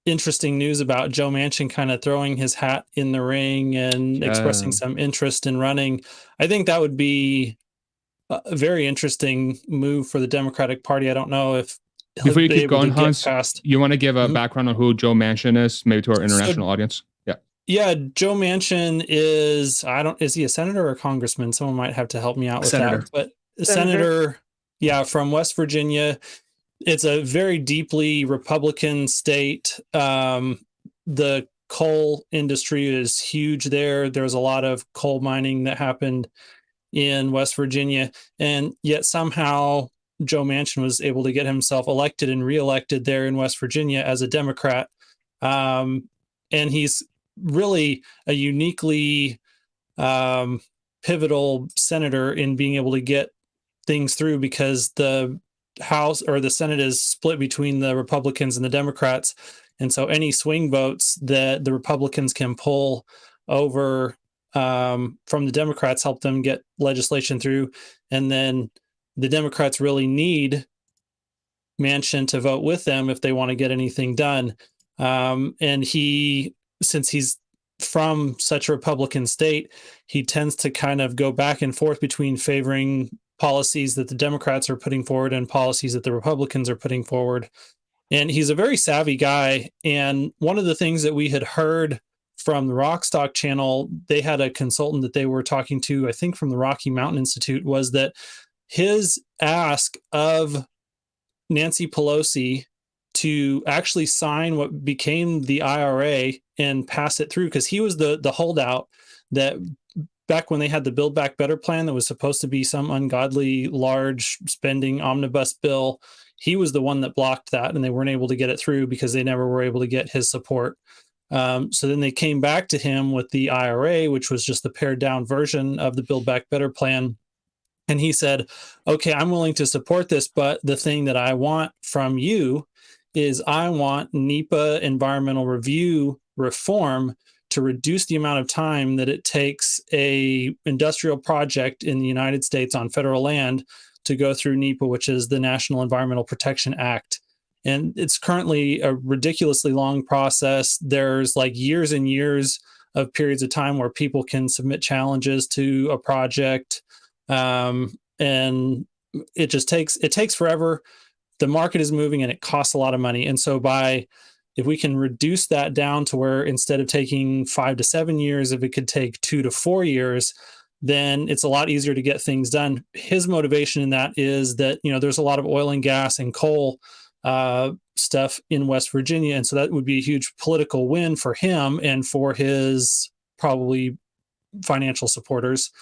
interesting news about Joe Manchin kind of throwing his hat in the ring and expressing some interest in running. I think that would be a very interesting move for the Democratic Party. I don't know if before you keep going, Hans, you want to give a background on who Joe Manchin is, maybe to our international audience? Yeah, Joe Manchin is he a senator or a congressman? Someone might have to help me out with that. But senator, from West Virginia. It's a very deeply Republican state. The coal industry is huge there. There's a lot of coal mining that happened in West Virginia, and yet somehow Joe Manchin was able to get himself elected and reelected there in West Virginia as a Democrat. And he's really a uniquely pivotal senator in being able to get things through, because the House or the Senate is split between the Republicans and the Democrats. And so any swing votes that the Republicans can pull over from the Democrats help them get legislation through. And then the Democrats really need Manchin to vote with them if they want to get anything done. And since he's from such a Republican state, he tends to kind of go back and forth between favoring policies that the Democrats are putting forward and policies that the Republicans are putting forward. And he's a very savvy guy. And one of the things that we had heard from the Rockstock channel, they had a consultant that they were talking to, I think from the Rocky Mountain Institute, was that his ask of Nancy Pelosi to actually sign what became the IRA and pass it through, because he was the holdout that back when they had the Build Back Better plan that was supposed to be some ungodly large spending omnibus bill, he was the one that blocked that, and they weren't able to get it through because they never were able to get his support. So then they came back to him with the IRA, which was just the pared down version of the Build Back Better plan. And he said, okay, I'm willing to support this, but the thing that I want from you is I want NEPA environmental review reform to reduce the amount of time that it takes a industrial project in the United States on federal land to go through NEPA, which is the National Environmental Protection Act. And it's currently a ridiculously long process. There's like years and years of periods of time where people can submit challenges to a project. And it takes forever. The market is moving and it costs a lot of money. And so if we can reduce that down to where instead of taking 5 to 7 years, if it could take 2 to 4 years, then it's a lot easier to get things done. His motivation in that is that, there's a lot of oil and gas and coal stuff in West Virginia. And so that would be a huge political win for him and for his probably financial supporters.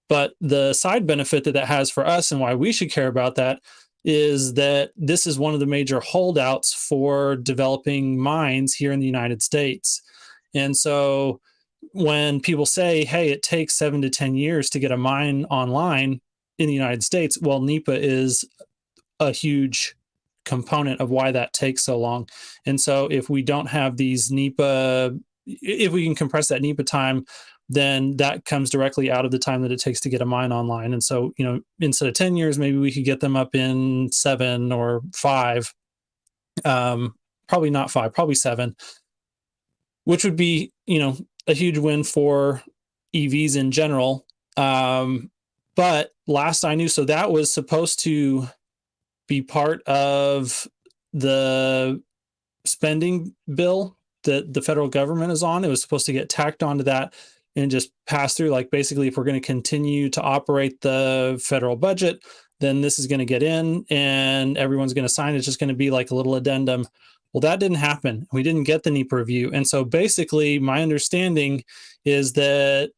But the side benefit that has for us and why we should care about that is that this is one of the major holdouts for developing mines here in the United States. And so when people say, hey, it takes 7 to 10 years to get a mine online in the United States, well, NEPA is a huge component of why that takes so long. And so if we don't have these NEPA, if we can compress that NEPA time, then that comes directly out of the time that it takes to get a mine online. And so, instead of 10 years, maybe we could get them up in 7 or 5, probably not 5, probably 7, which would be, a huge win for EVs in general. But last I knew, so that was supposed to be part of the spending bill that the federal government is on. It was supposed to get tacked onto that. and just pass through, like basically if we're going to continue to operate the federal budget, then this is going to get in and everyone's going to sign. It's just going to be like a little addendum. Well, that didn't happen. We didn't get the NEPA review. And so basically my understanding is that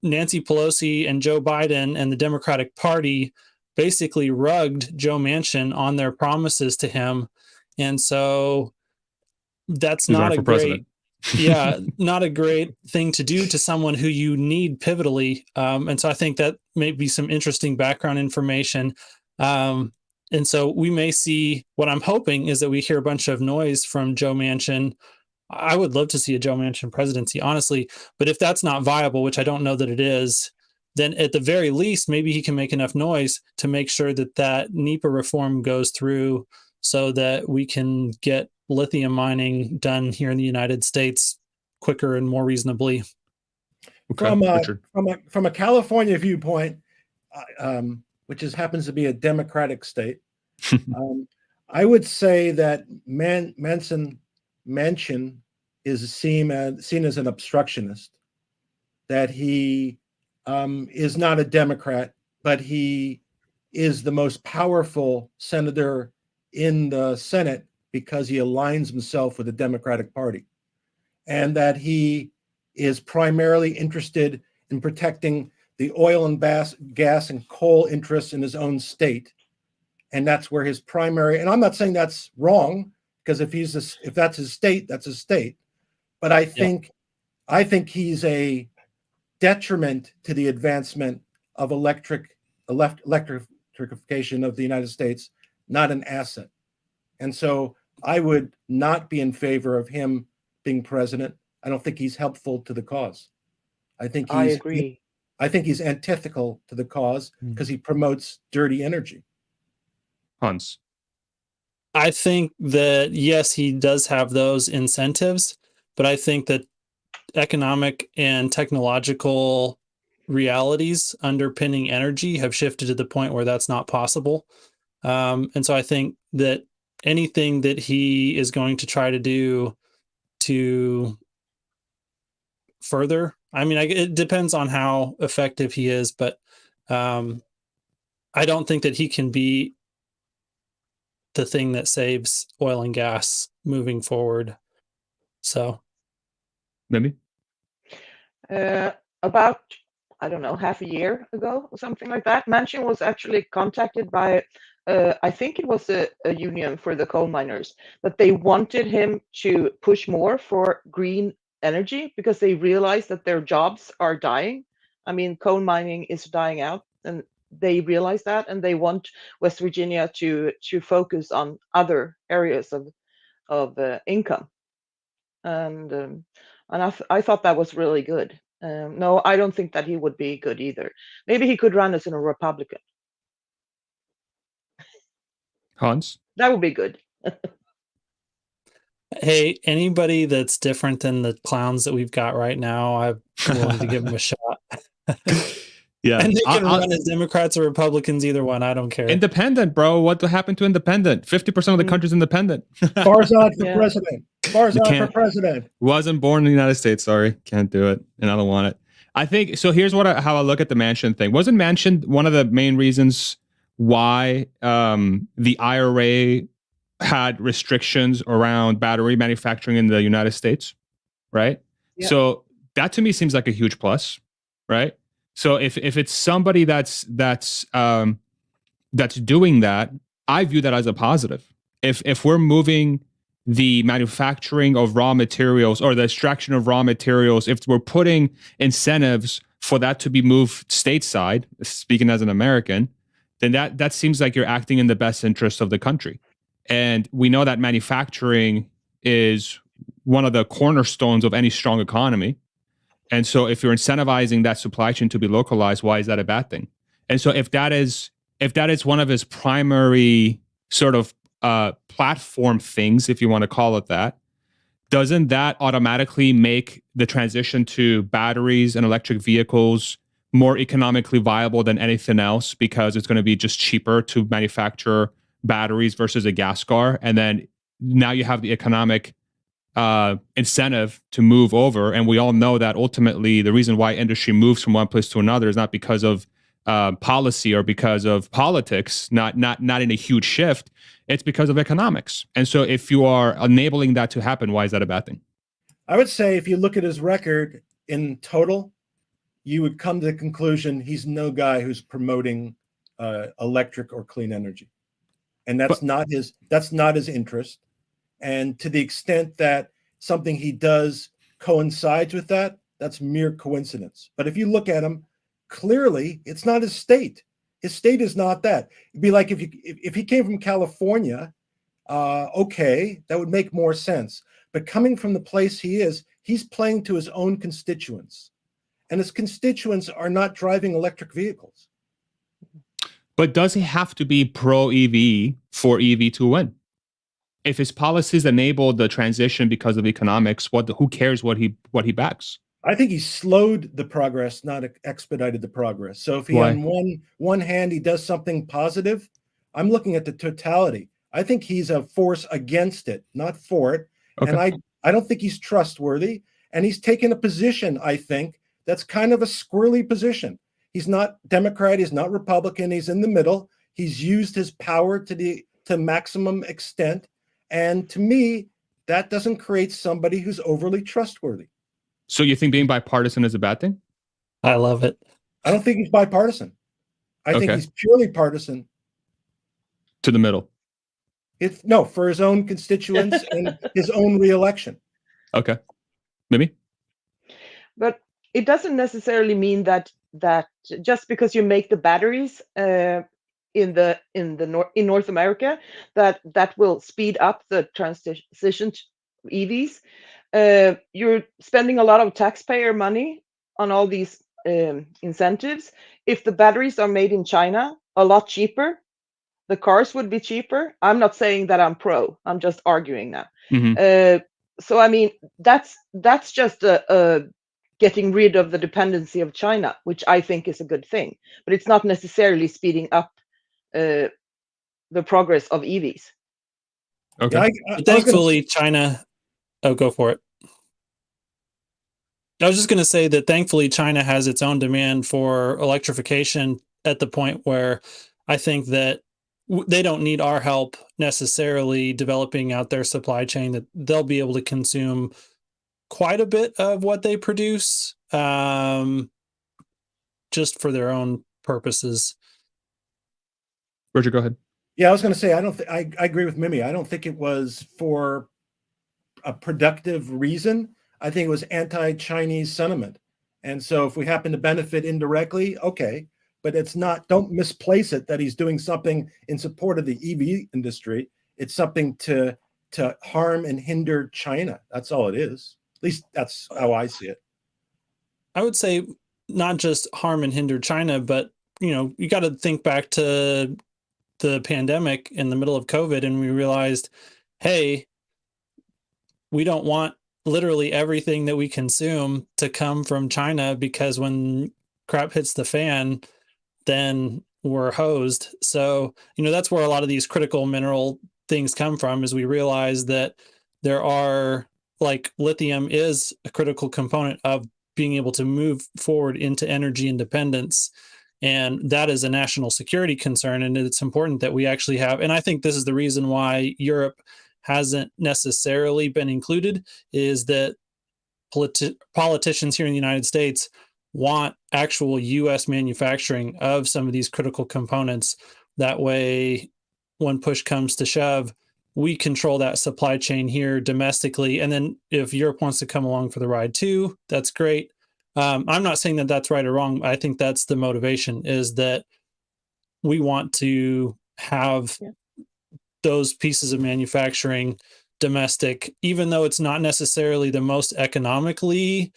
Nancy Pelosi and Joe Biden and the Democratic Party basically rugged Joe Manchin on their promises to him. And so that's He's not running a for president. not a great thing to do to someone who you need pivotally. And so I think that may be some interesting background information. And so we may see, what I'm hoping is that we hear a bunch of noise from Joe Manchin. I would love to see a Joe Manchin presidency, honestly. But if that's not viable, which I don't know that it is, then at the very least, maybe he can make enough noise to make sure that that NEPA reform goes through so that we can get lithium mining done here in the United States quicker and more reasonably. Okay, From a California viewpoint, which happens to be a Democratic state, I would say that Manchin is seen as an obstructionist, that he is not a Democrat, but he is the most powerful senator in the Senate because he aligns himself with the Democratic Party, and that he is primarily interested in protecting the oil and gas and coal interests in his own state. And that's where his primary, and I'm not saying that's wrong, because if that's his state, that's his state. But I think he's a detriment to the advancement of electrification of the United States, not an asset. And so I would not be in favor of him being president. I don't think he's helpful to the cause. I agree. I think he's antithetical to the cause because he promotes dirty energy. Hans. I think that, yes, he does have those incentives, but I think that economic and technological realities underpinning energy have shifted to the point where that's not possible. And so I think that anything that he is going to try to do to further, I mean, it depends on how effective he is, but I don't think that he can be the thing that saves oil and gas moving forward. So maybe about, I don't know, half a year ago or something like that, Manchin was actually contacted by I think it was a union for the coal miners, that they wanted him to push more for green energy because they realized that their jobs are dying. I mean, coal mining is dying out, and they realize that, and they want West Virginia to focus on other areas of income. And I thought that was really good. No, I don't think that he would be good either. Maybe he could run as a Republican. Hans? That would be good. Hey, anybody that's different than the clowns that we've got right now, I'm willing to give them a shot. Yeah. And they can run as Democrats or Republicans, either one. I don't care. Independent, bro. What happened to independent? 50% of the country's independent. Farzad for president. Farzad for president. Wasn't born in the United States. Sorry. Can't do it. And I don't want it. I think, so here's how I look at the Manchin thing. Wasn't Manchin one of the main reasons why the IRA had restrictions around battery manufacturing in the United States? Right? Yeah. So that to me seems like a huge plus, right? So if it's somebody that's doing that, I view that as a positive. If we're moving the manufacturing of raw materials or the extraction of raw materials, if we're putting incentives for that to be moved stateside, speaking as an American, then that seems like you're acting in the best interest of the country. And we know that manufacturing is one of the cornerstones of any strong economy. And so if you're incentivizing that supply chain to be localized, why is that a bad thing? And so if that is one of his primary sort of platform things, if you want to call it that, doesn't that automatically make the transition to batteries and electric vehicles more economically viable than anything else, because it's going to be just cheaper to manufacture batteries versus a gas car? And then now you have the economic incentive to move over. And we all know that ultimately the reason why industry moves from one place to another is not because of policy or because of politics, not in a huge shift. It's because of economics. And so if you are enabling that to happen, why is that a bad thing? I would say if you look at his record in total, you would come to the conclusion he's no guy who's promoting electric or clean energy, and that's not his interest. And to the extent that something he does coincides with that, that's mere coincidence. But if you look at him clearly, it's not his state. His state is not that. It'd be like if he came from California, okay, that would make more sense. But coming from the place he is, he's playing to his own constituents. And his constituents are not driving electric vehicles. But does he have to be pro EV for EV to win? If his policies enable the transition because of economics, who cares what he backs? I think he slowed the progress, not expedited the progress. So if he Why? on one hand he does something positive, I'm looking at the totality. I think he's a force against it, not for it. Okay. And I don't think he's trustworthy. And he's taken a position, I think, that's kind of a squirrely position. He's not Democrat, he's not Republican, he's in the middle. He's used his power to maximum extent. And to me, that doesn't create somebody who's overly trustworthy. So you think being bipartisan is a bad thing? I love it. I don't think he's bipartisan. I think Okay. he's purely partisan. To the middle. No, for his own constituents and his own reelection. Okay. Maybe. But it doesn't necessarily mean that just because you make the batteries in North America, that will speed up the transition to EVs. You're spending a lot of taxpayer money on all these incentives. If the batteries are made in China, a lot cheaper, the cars would be cheaper. I'm not saying that I'm pro. I'm just arguing now. Mm-hmm. So I mean, that's just a getting rid of the dependency of China, which I think is a good thing. But it's not necessarily speeding up the progress of EVs. Okay. Yeah, thankfully, China. Oh, go for it. I was just going to say that thankfully China has its own demand for electrification at the point where I think that they don't need our help necessarily developing out their supply chain, that they'll be able to consume quite a bit of what they produce just for their own purposes. Roger, go ahead. Yeah, I was going to say, I agree with Mimi. I don't think it was for a productive reason. I think it was anti-Chinese sentiment. And so if we happen to benefit indirectly, okay, but it's not, don't misplace it that he's doing something in support of the EV industry. It's something to harm and hinder China. That's all it is. At least that's how I see it. I would say not just harm and hinder China, but you got to think back to the pandemic in the middle of COVID, and we realized, hey, we don't want literally everything that we consume to come from China, because when crap hits the fan, then we're hosed. So, that's where a lot of these critical mineral things come from, is we realize that there are, like, lithium is a critical component of being able to move forward into energy independence. And that is a national security concern. And it's important that we actually have, and I think this is the reason why Europe hasn't necessarily been included, is that politicians here in the United States want actual U.S. manufacturing of some of these critical components. That way, when push comes to shove, we control that supply chain here domestically. And then if Europe wants to come along for the ride too, that's great. I'm not saying that that's right or wrong. I think that's the motivation, is that we want to have those pieces of manufacturing domestic, even though it's not necessarily the most economically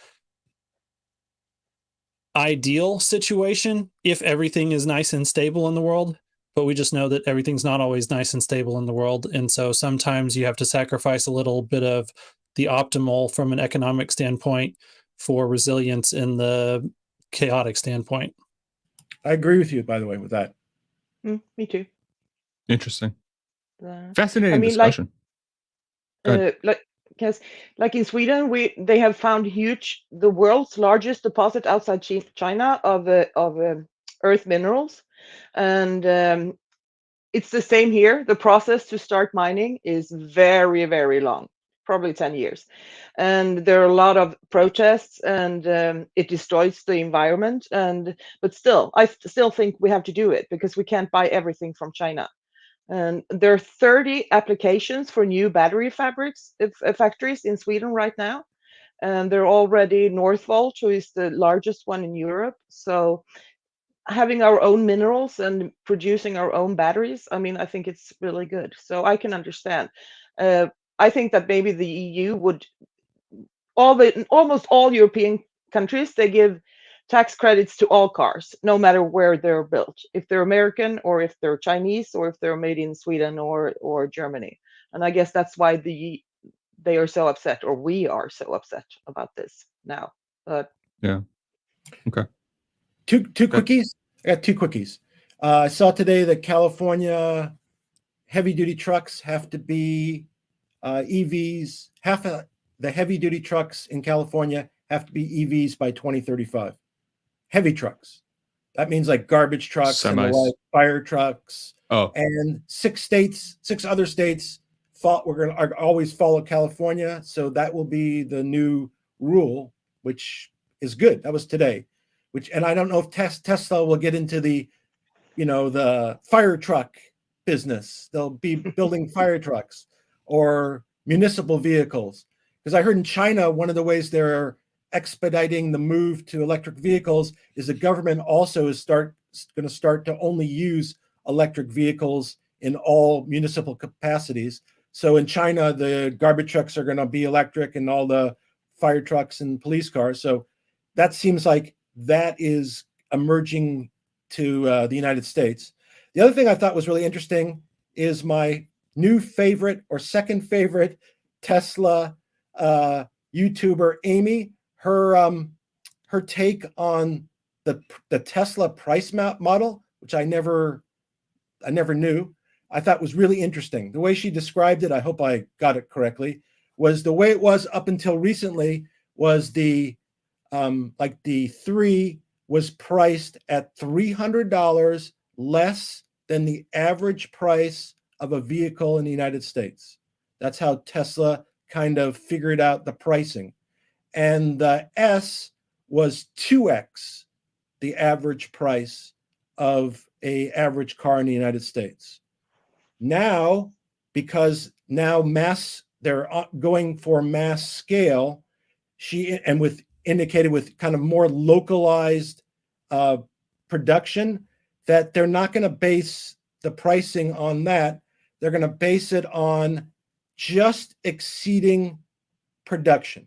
ideal situation if everything is nice and stable in the world. But we just know that everything's not always nice and stable in the world. And so sometimes you have to sacrifice a little bit of the optimal from an economic standpoint for resilience in the chaotic standpoint. I agree with you, by the way, with that. Me too. Interesting. Fascinating discussion. Like because like in Sweden, they have found the world's largest deposit outside China of earth minerals, and it's the same here. The process to start mining is very, very long, probably 10 years. And there are a lot of protests, and it destroys the environment. But still, I still think we have to do it because we can't buy everything from China. And there are 30 applications for new battery factories in Sweden right now. And they're already Northvolt, who is the largest one in Europe. So having our own minerals and producing our own batteries, I mean, I think it's really good. So I can understand. I think that maybe the EU would, almost all European countries, they give tax credits to all cars, no matter where they're built, if they're American or if they're Chinese or if they're made in Sweden or Germany. And I guess that's why they are so upset, or we are so upset about this now. But yeah, okay. Two quickies. I got two quickies. I saw today that California heavy-duty trucks have to be EVs. Half of the heavy-duty trucks in California have to be EVs by 2035. Heavy trucks. That means like garbage trucks and the like, fire trucks. Oh, and 6 other states are always follow California. So that will be the new rule, which is good. That was today. And I don't know if Tesla will get into the fire truck business. They'll be building fire trucks or municipal vehicles. Because I heard in China, one of the ways they're expediting the move to electric vehicles is the government also is going to start to only use electric vehicles in all municipal capacities. So in China, the garbage trucks are going to be electric and all the fire trucks and police cars. So that seems like that is emerging to the United States. The other thing I thought was really interesting is my new favorite or second favorite Tesla YouTuber, Amy. Her take on the Tesla price model, which I never knew, I thought was really interesting. The way she described it, I hope I got it correctly, was the way it was up until recently was the 3 was priced at $300 less than the average price of a vehicle in the United States. That's how Tesla kind of figured out the pricing. And the S was 2x the average price of an average car in the United States. Now, because now they're going for mass scale, indicated with kind of more localized production, that they're not going to base the pricing on that. They're going to base it on just exceeding production.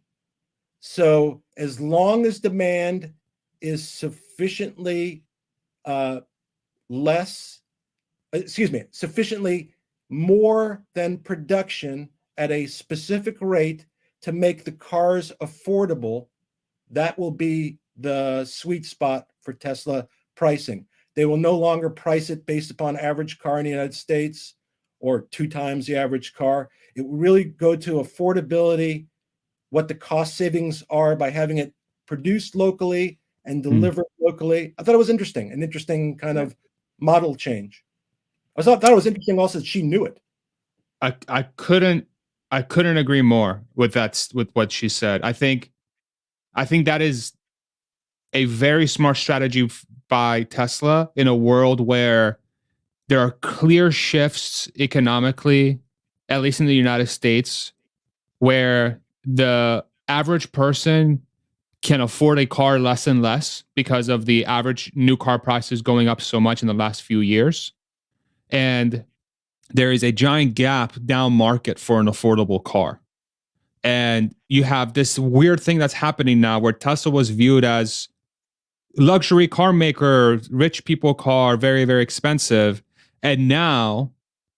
So as long as demand is sufficiently sufficiently more than production at a specific rate to make the cars affordable, that will be the sweet spot for Tesla pricing. They will no longer price it based upon average car in the United States or 2 times the average car. It will really go to affordability, what the cost savings are by having it produced locally and delivered locally. I thought it was interesting, an interesting kind of model change. I thought it was interesting also that she knew it. I couldn't agree more with what she said. I think that is a very smart strategy by Tesla in a world where there are clear shifts economically, at least in the United States, where the average person can afford a car less and less because of the average new car prices going up so much in the last few years. And there is a giant gap down market for an affordable car. And you have this weird thing that's happening now where Tesla was viewed as luxury car maker, rich people car, very, very expensive. And now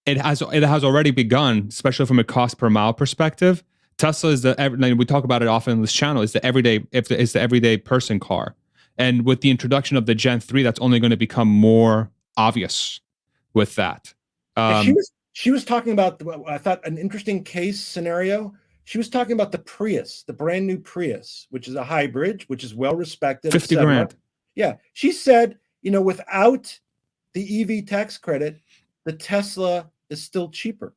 it has already begun, especially from a cost per mile perspective. Tesla is we talk about it often on this channel, is the everyday person car. And with the introduction of the Gen 3, that's only going to become more obvious with that. She was talking about, I thought, an interesting case scenario. She was talking about the Prius, the brand new Prius, which is a hybrid, which is well respected. 50 grand. Yeah. She said, without the EV tax credit, the Tesla is still cheaper.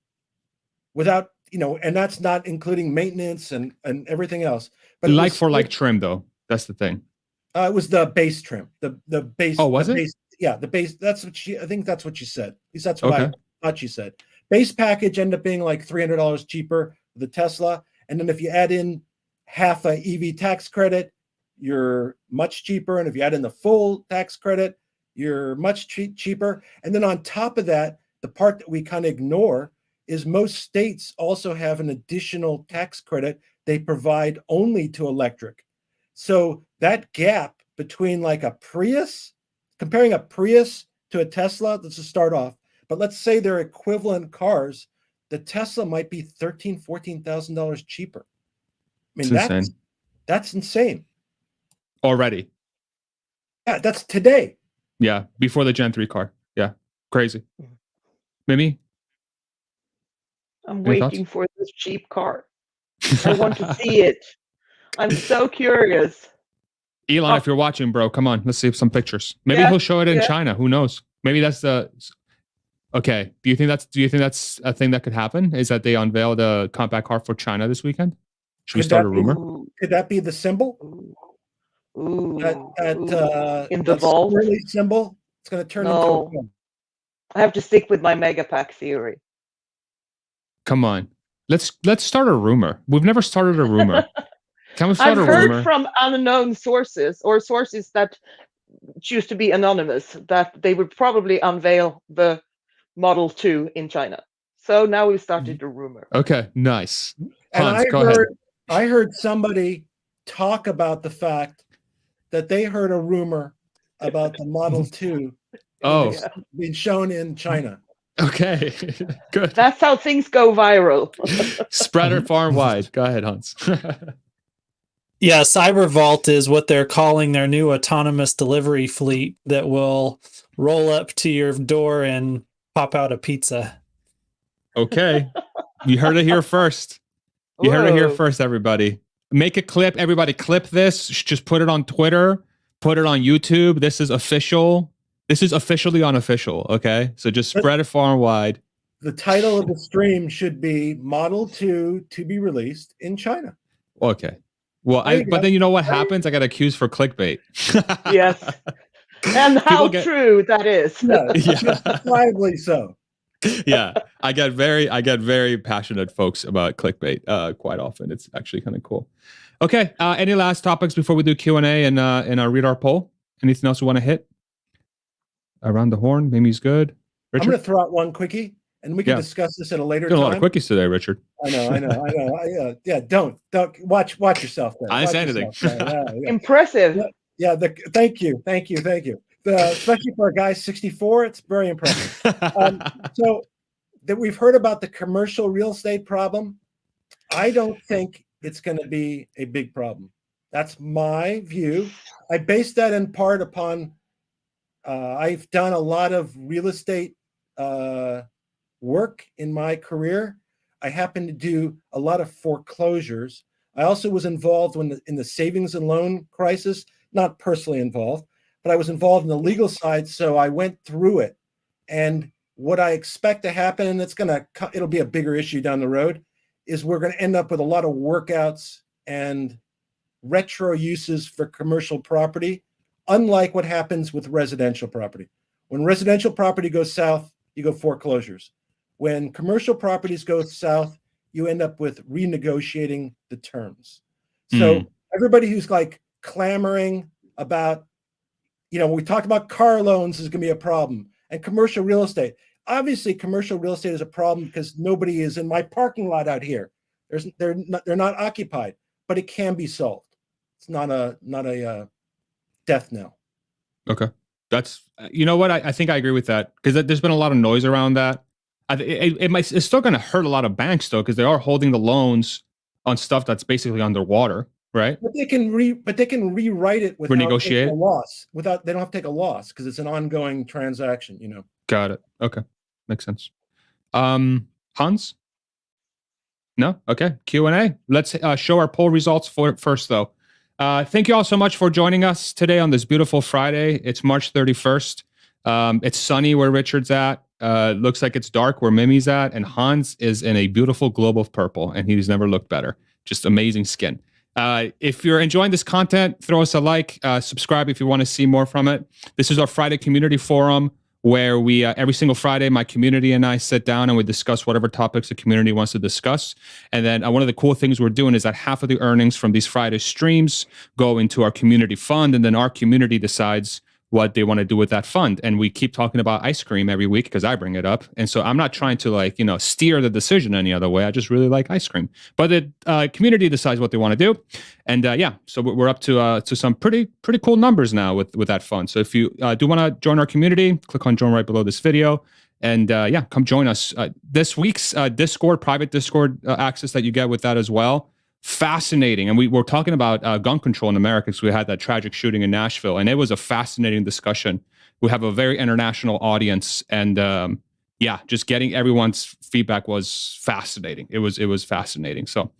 Without, and that's not including maintenance and everything else. But like trim though. That's the thing. It was the base trim. The base. Oh, was the it? Base, yeah, the base. I think that's what she said. At least that's what Okay. I thought she said. Base package ended up being like $300 cheaper for the Tesla. And then if you add in half a EV tax credit, you're much cheaper. And if you add in the full tax credit, you're much cheaper. And then on top of that, the part that we kind of ignore is most states also have an additional tax credit they provide only to electric. So that gap between like a Prius, comparing a Prius to a Tesla, let's just start off. But let's say they're equivalent cars, the Tesla might be $13,000, $14,000 cheaper. I mean, that's insane. Already. Yeah, that's today. Yeah, before the Gen 3 car. Yeah, crazy. Mimi? I'm Any waiting thoughts? for this cheap car. I want to see it. I'm so curious. Elon, if you're watching, bro, come on. Let's see some pictures. Maybe he'll show it in China. Who knows? Maybe that's the... Okay. Do you think that's a thing that could happen? Is that they unveil the compact car for China this weekend? Should we start a rumor? Could that be the symbol? Ooh. In the vault symbol, it's going to turn into a phone. I have to stick with my megapack theory. Come on, let's start a rumor. We've never started a rumor. Can we start a rumor? I've heard from unknown sources or sources that choose to be anonymous that they would probably unveil the Model 2 in China. So now we've started a rumor. Okay, nice. And Hans, go ahead. I heard somebody talk about the fact that they heard a rumor about the Model 2 being shown in China. Okay, good. That's how things go viral. Spread it far and wide. Go ahead, Hans. Yeah, Cyber Vault is what they're calling their new autonomous delivery fleet that will roll up to your door and pop out a pizza. Okay, you heard it here first. You heard it here first, everybody. Make a clip. Everybody clip this. Just put it on Twitter. Put it on YouTube. This is official. This is officially unofficial, okay? So just spread it far and wide. The title of the stream should be Model 2 to be released in China. Okay. Well, but then you know what happens? I got accused for clickbait. Yes. And how true that is. Yeah, justifiably so. Yeah. I get very passionate folks about clickbait quite often. It's actually kind of cool. Okay. Any last topics before we do Q&A and read our poll? Anything else we want to hit? Around the horn, Mimi's good. Richard? I'm going to throw out one quickie, and we can discuss this at a later time. A lot of quickies today, Richard. I know. Don't watch yourself. There. I didn't say anything. Yeah. Impressive. Yeah. Thank you. Especially for a guy 64, it's very impressive. So that we've heard about the commercial real estate problem. I don't think it's going to be a big problem. That's my view. I base that in part upon. I've done a lot of real estate work in my career. I happen to do a lot of foreclosures. I also was involved in the savings and loan crisis, not personally involved, but I was involved in the legal side. So I went through it. And what I expect to happen, and it'll be a bigger issue down the road, is we're going to end up with a lot of workouts and retro uses for commercial property. Unlike what happens with residential property. When residential property goes south, you go foreclosures. When commercial properties go south, you end up with renegotiating the terms. So everybody who's like clamoring about, we talked about car loans is going to be a problem and commercial real estate. Obviously, commercial real estate is a problem because nobody is in my parking lot out here. They're not occupied, but it can be solved. It's not a death knell. Okay. That's, you know what? I think I agree with that because there's been a lot of noise around that. It's still going to hurt a lot of banks though, because they are holding the loans on stuff that's basically underwater, right? But they can rewrite it without renegotiate a loss. They don't have to take a loss because it's an ongoing transaction, Got it. Okay. Makes sense. Hans? No? Okay. Q&A. Let's show our poll results for first, though. Thank you all so much for joining us today on this beautiful Friday. It's March 31st. It's sunny where Richard's at. Looks like it's dark where Mimi's at. And Hans is in a beautiful globe of purple, and he's never looked better. Just amazing skin. If you're enjoying this content, throw us a like, subscribe if you want to see more from it. This is our Friday community forum where we, every single Friday, my community and I sit down and we discuss whatever topics the community wants to discuss. And then one of the cool things we're doing is that half of the earnings from these Friday streams go into our community fund, and then our community decides what they want to do with that fund. And we keep talking about ice cream every week because I bring it up. And so I'm not trying to steer the decision any other way. I just really like ice cream. But the community decides what they want to do. And so we're up to some pretty cool numbers now with that fund. So if you do want to join our community, click on join right below this video. And come join us. This week's Discord, private Discord access that you get with that as well. Fascinating. And we're talking about gun control in America because we had that tragic shooting in Nashville, and it was a fascinating discussion. We have a very international audience, and just getting everyone's feedback was fascinating. It was fascinating. So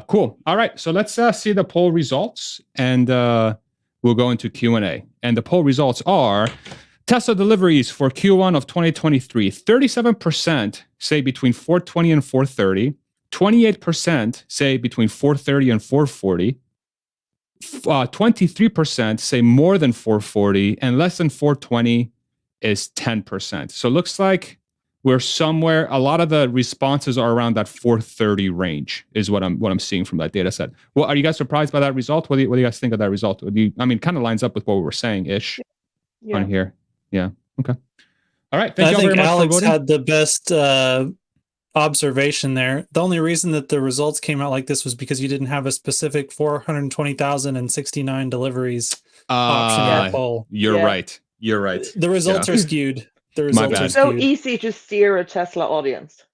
cool. All right, so let's see the poll results, and we'll go into Q&A. And the poll results are Tesla deliveries for Q1 of 2023. 37% say between 420 and 430. 28% say between 430 and 440. 23% say more than 440, and less than 420 is 10%. So it looks like we're somewhere. A lot of the responses are around that 430 range, is what I'm seeing from that data set. Well, are you guys surprised by that result? What do you guys think of that result? Kind of lines up with what we were saying ish on here. Yeah. Okay. All right. Thank you all very much Alex for voting. had the best observation there. The only reason that the results came out like this was because you didn't have a specific 420,069 deliveries option in the poll. You're right. You're right. The results are skewed. The results are so skewed. easy to steer a Tesla audience.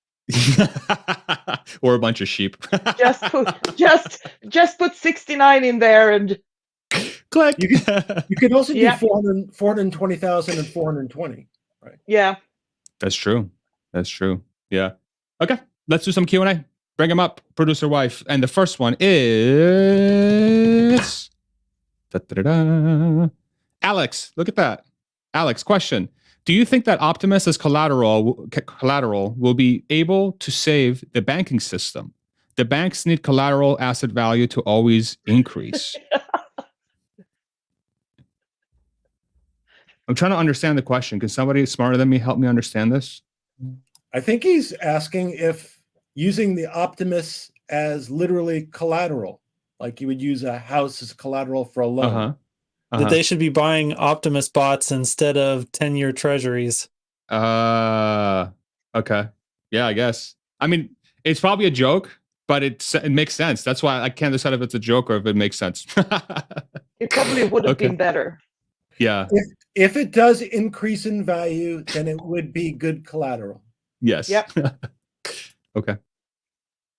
Or a bunch of sheep. just put 69 in there and click. You could also do 420,000 and 420. Right. Yeah. That's true. Yeah. Okay. Let's do some Q&A. Bring them up, producer wife. And the first one is Alex. Look at that. Alex, question. Do you think that Optimus as collateral will be able to save the banking system? The banks need collateral asset value to always increase. I'm trying to understand the question. Can somebody smarter than me help me understand this? I think he's asking if using the Optimus as literally collateral, like you would use a house as collateral for a loan. That they should be buying Optimus bots instead of 10-year treasuries. Okay. Yeah, I guess. I mean, it's probably a joke, but it makes sense. That's why I can't decide if it's a joke or if it makes sense. It probably would have been better. Yeah. If it does increase in value, then it would be good collateral. Yes. Yep. Okay.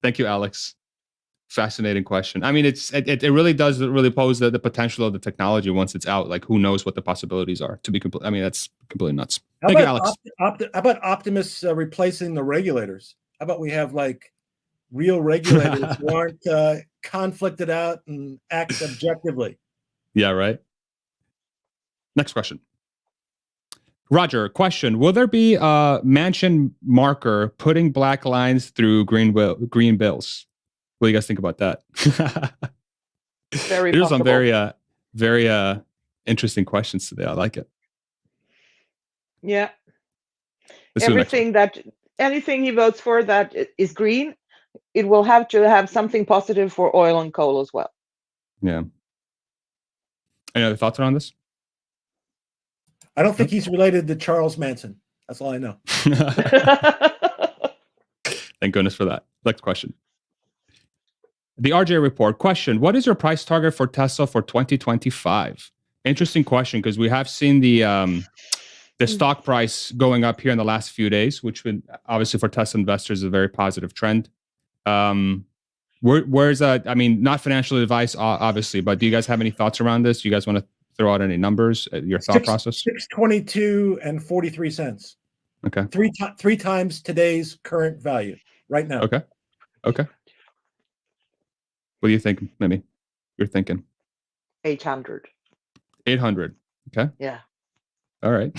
Thank you, Alex. Fascinating question. I mean, it really does really pose the potential of the technology once it's out. Like, who knows what the possibilities are? To be complete, I mean, that's completely nuts. Thank you, Alex. How about Optimus replacing the regulators? How about we have like real regulators who aren't conflicted out and act objectively? Yeah. Right. Next question. Roger, question. Will there be a mansion marker putting black lines through green bills? What do you guys think about that? Very There's some very interesting questions today. I like it. Yeah. Anything he votes for that is green, it will have to have something positive for oil and coal as well. Yeah. Any other thoughts around this? I don't think he's related to Charles Manson. That's all I know. Thank goodness for that. Next question. The RJ report question. What is your price target for Tesla for 2025? Interesting question, because we have seen the stock price going up here in the last few days, which would obviously for Tesla investors is a very positive trend. Where's that? I mean, not financial advice, obviously, but do you guys have any thoughts around this? Do you guys want to throw out any numbers? Your thought process? 622 and 43 cents. Okay. Three times today's current value right now. Okay. Okay. What do you think, Mimi? You're thinking 800. 800. Okay. Yeah. All right.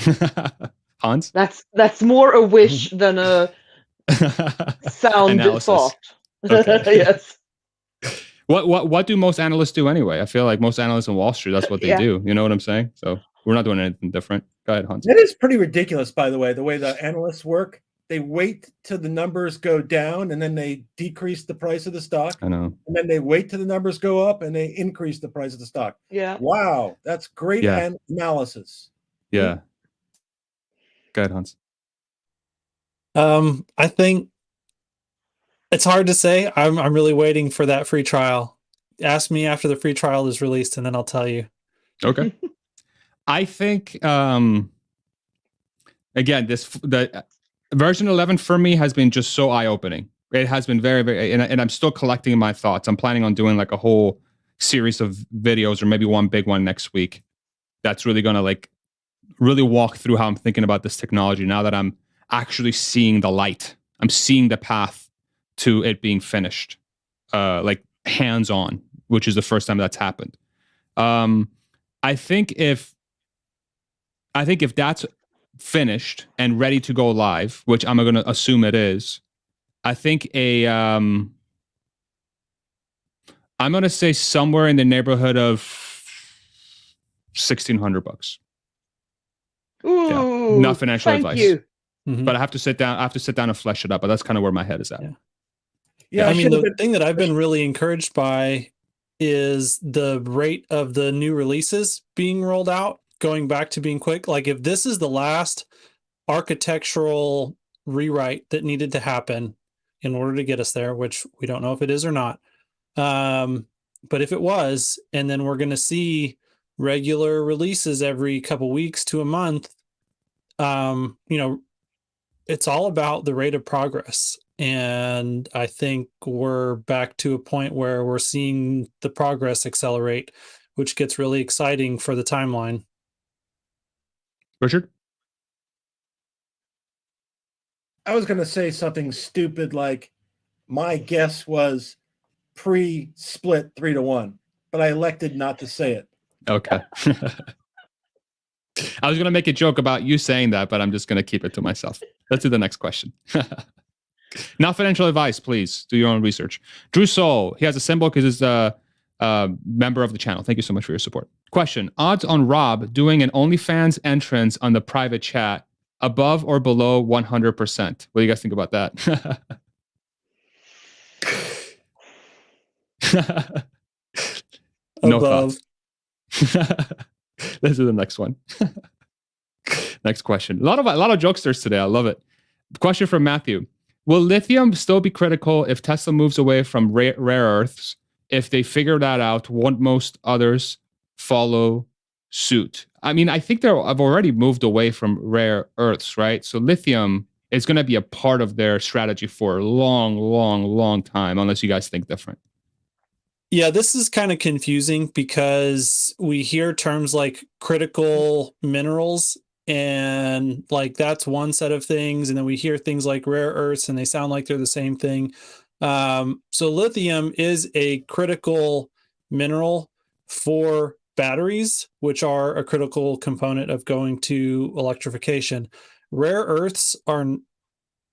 Hans? That's more a wish than a sound Analysis. thought. Okay. Yes. What do most analysts do anyway? I feel like most analysts in Wall Street, that's what they Yeah. do. You know what I'm saying? So we're not doing anything different. Go ahead, Hans. That is pretty ridiculous, by the way the analysts work. They wait till the numbers go down and then they decrease the price of the stock. I know. And then they wait till the numbers go up and they increase the price of the stock. Yeah. Wow, that's great Yeah. analysis. Yeah. Go ahead, Hans. I think it's hard to say. I'm really waiting for that free trial. Ask me after the free trial is released, and then I'll tell you. Okay. I think again, the version 11 for me has been just so eye-opening. It has been very, very, and I'm still collecting my thoughts. I'm planning on doing like a whole series of videos, or maybe one big one next week. That's really gonna like really walk through how I'm thinking about this technology now that I'm actually seeing the light. I'm seeing the path to it being finished, like hands-on, which is the first time that's happened. I think if that's finished and ready to go live, which I'm going to assume it is, I think I'm going to say somewhere in the neighborhood of $1,600. Ooh, Yeah. Not financial thank advice. you. But I have to sit down. and flesh it up. But that's kind of where my head is at. Yeah, I mean, the thing that I've been really encouraged by is the rate of the new releases being rolled out, going back to being quick. Like, if this is the last architectural rewrite that needed to happen in order to get us there, which we don't know if it is or not, but if it was, and then we're going to see regular releases every couple weeks to a month, it's all about the rate of progress. And I think we're back to a point where we're seeing the progress accelerate, which gets really exciting for the timeline. Richard? I was going to say something stupid like my guess was pre-split 3-1, but I elected not to say it. Okay. I was going to make a joke about you saying that, but I'm just going to keep it to myself. Let's do the next question. Not financial advice, please. Do your own research. Drew Soul, he has a symbol because he's a member of the channel. Thank you so much for your support. Question: odds on Rob doing an OnlyFans entrance on the private chat, above or below 100%? What do you guys think about that? No Above. thoughts. Let's do the next one. Next question. A lot of jokesters today. I love it. Question from Matthew: will lithium still be critical if Tesla moves away from rare earths? If they figure that out, won't most others follow suit? I mean, I think I've already moved away from rare earths, right? So lithium is going to be a part of their strategy for a long, long, long time, unless you guys think different. Yeah, this is kind of confusing because we hear terms like critical minerals, and like that's one set of things, and then we hear things like rare earths, and they sound like they're the same thing. So lithium is a critical mineral for batteries, which are a critical component of going to electrification. Rare earths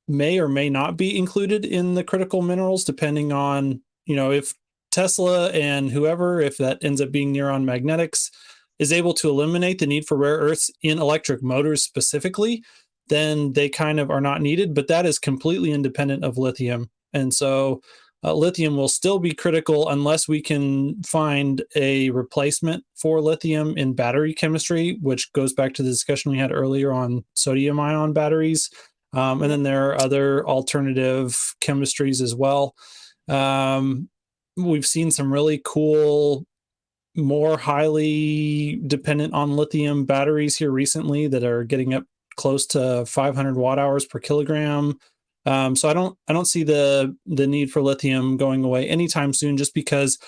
may or may not be included in the critical minerals, depending on, if Tesla and whoever, if that ends up being Neuron Magnetics, is able to eliminate the need for rare earths in electric motors specifically, then they kind of are not needed, but that is completely independent of lithium. And so lithium will still be critical unless we can find a replacement for lithium in battery chemistry, which goes back to the discussion we had earlier on sodium ion batteries. And then there are other alternative chemistries as well. We've seen some really cool, more highly dependent on lithium batteries here recently that are getting up close to 500 watt hours per kilogram. So I don't see the need for lithium going away anytime soon, just because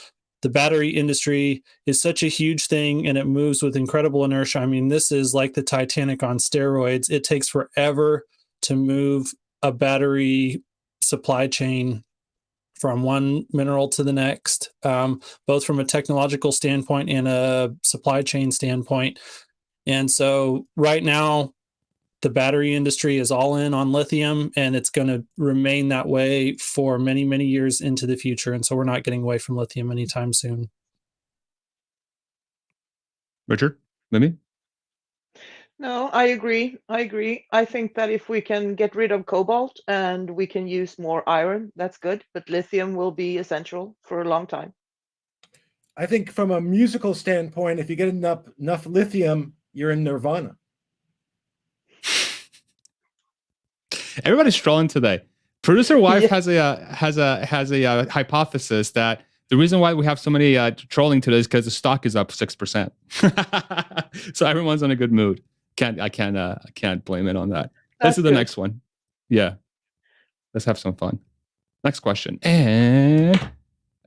the battery industry is such a huge thing and it moves with incredible inertia. I mean, this is like the Titanic on steroids. It takes forever to move a battery supply chain from one mineral to the next, both from a technological standpoint and a supply chain standpoint. And so right now, the battery industry is all in on lithium, and it's going to remain that way for many, many years into the future. And so we're not getting away from lithium anytime soon. Richard, Mimi? No, I agree. I think that if we can get rid of cobalt and we can use more iron, that's good. But lithium will be essential for a long time. I think from a musical standpoint, if you get enough lithium, you're in nirvana. Everybody's trolling today. Producer wife Yeah. has a hypothesis that the reason why we have so many trolling today is because the stock is up 6%. So everyone's in a good mood. I can't blame it on that. That's This is the good. next one. Yeah, let's have some fun. Next question. And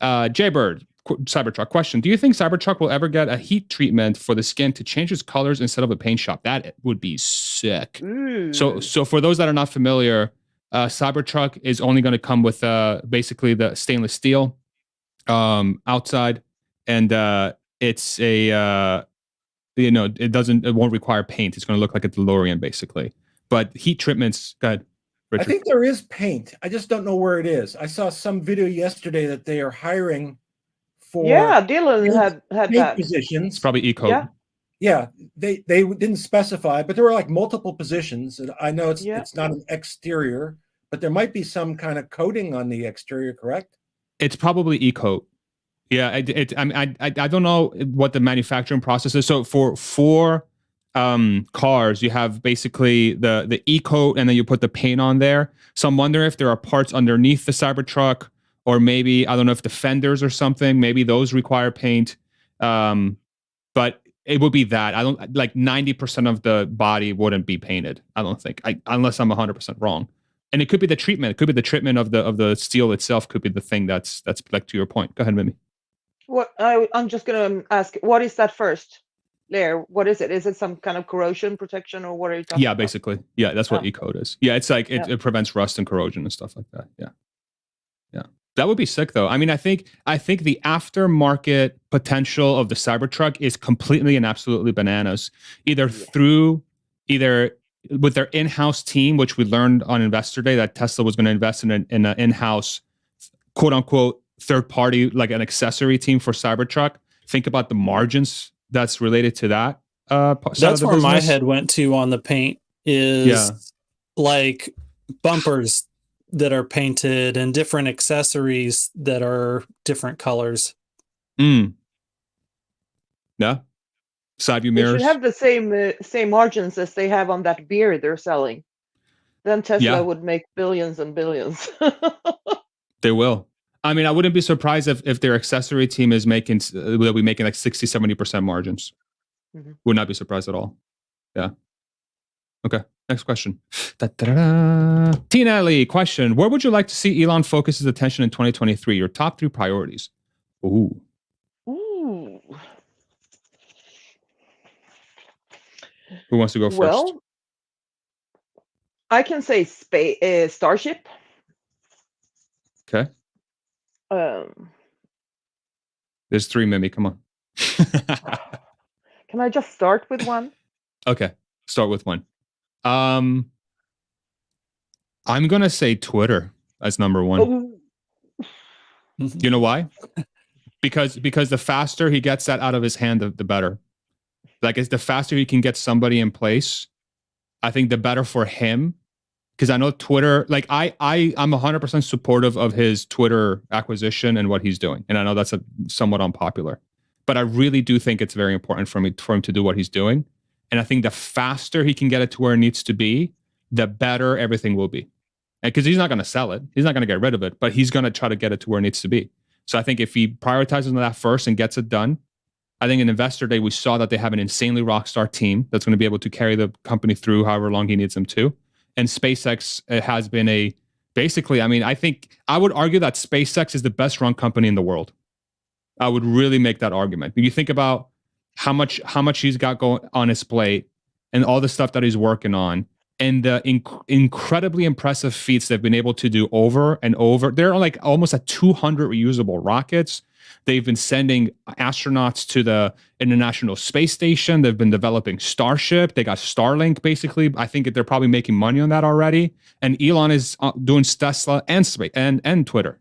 Jaybird Cybertruck question: do you think Cybertruck will ever get a heat treatment for the skin to change its colors instead of a paint shop? That would be sick. Ooh. So for those that are not familiar, Cybertruck is only going to come with basically the stainless steel outside, and it's a it won't require paint. It's going to look like a DeLorean basically. But heat treatments, go ahead, Richard. I think there is paint. I just don't know where it is. I saw some video yesterday that they are hiring for Yeah, Dylan had paint that. positions. It's probably eco. Yeah. Yeah, they didn't specify, but there were like multiple positions. And I know Yeah. it's not an exterior, but there might be some kind of coating on the exterior, correct? It's probably e-coat. Yeah, I don't know what the manufacturing process is. So for cars, you have basically the e-coat, and then you put the paint on there. So I'm wondering if there are parts underneath the Cybertruck, or maybe I don't know if the fenders or something. Maybe those require paint. But it would be that. I don't like 90% of the body wouldn't be painted. I don't think, unless I'm 100% wrong. And it could be the treatment. It could be the treatment of the steel itself. Could be the thing that's like to your point. Go ahead, Mimi. What I'm just gonna ask, what is that first layer? What is it? Is it some kind of corrosion protection, or what are you talking Yeah, about? basically. Yeah, that's what e-coat is. Yeah, it's like it prevents rust and corrosion and stuff like that. Yeah. That would be sick though. I mean, I think the aftermarket potential of the Cybertruck is completely and absolutely bananas. Either with their in-house team, which we learned on Investor Day that Tesla was going to invest in an in-house, quote unquote, third party, like an accessory team for Cybertruck. Think about the margins that's related to that. That's where my head went to on the paint is like bumpers that are painted and different accessories that are different colors. Yeah. Side view They mirrors. should have the same margins as they have on that beer they're selling. Then Tesla would make billions and billions. They will. I mean, I wouldn't be surprised if their accessory team is making like 60, 70% margins. Mm-hmm. Would not be surprised at all. Yeah. Okay. Next question. Tina Lee question: where would you like to see Elon focus his attention in 2023? Your top 3 priorities. Ooh. Ooh. Who wants to go first? Well, I can say Starship. Okay. There's 3, Mimi. Come on. Can I just start with one? Okay. Start with one. I'm gonna say Twitter as number 1. Oh. You know why? Because the faster he gets that out of his hand, the better. Like, it's the faster he can get somebody in place, I think the better for him. Because I know Twitter, like I'm 100% supportive of his Twitter acquisition and what he's doing. And I know that's somewhat unpopular, but I really do think it's very important for him to do what he's doing. And I think the faster he can get it to where it needs to be, the better everything will be. And because he's not going to sell it, he's not going to get rid of it, but he's going to try to get it to where it needs to be. So I think if he prioritizes that first and gets it done, I think in Investor Day, we saw that they have an insanely rock star team that's going to be able to carry the company through however long he needs them to. And SpaceX has been basically, I mean, I would argue that SpaceX is the best run company in the world. I would really make that argument. When you think about how much he's got going on his plate and all the stuff that he's working on, and the incredibly impressive feats they've been able to do over and over. They're like almost at 200 reusable rockets. They've been sending astronauts to the International Space Station. They've been developing Starship. They got Starlink, basically. I think they're probably making money on that already. And Elon is doing Tesla and Twitter.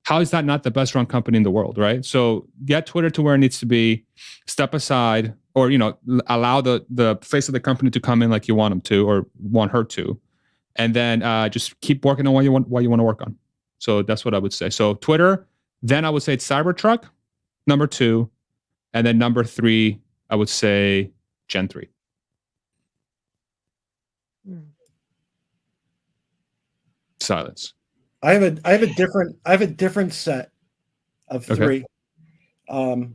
How is that not the best run company in the world, right? So get Twitter to where it needs to be, step aside, or allow the face of the company to come in like you want him to or want her to, and then just keep working on what you want to work on. So that's what I would say. So Twitter, then I would say it's Cybertruck, number 2, and then number 3, I would say Gen 3. Silence. I have a different set of 3. Okay.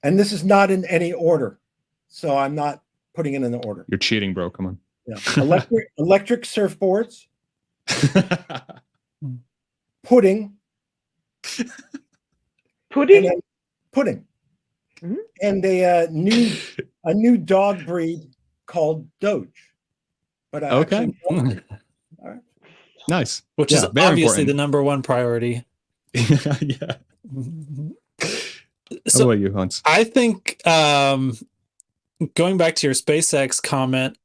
And this is not in any order. So I'm not putting it in the order. You're cheating, bro. Come on. Yeah. Electric surfboards. Pudding. Pudding? Pudding. Mm-hmm. And a new dog breed called Doge. But I actually all right. Nice. Which is obviously the number one priority. Yeah. So how about you, Hans? I think going back to your SpaceX comment,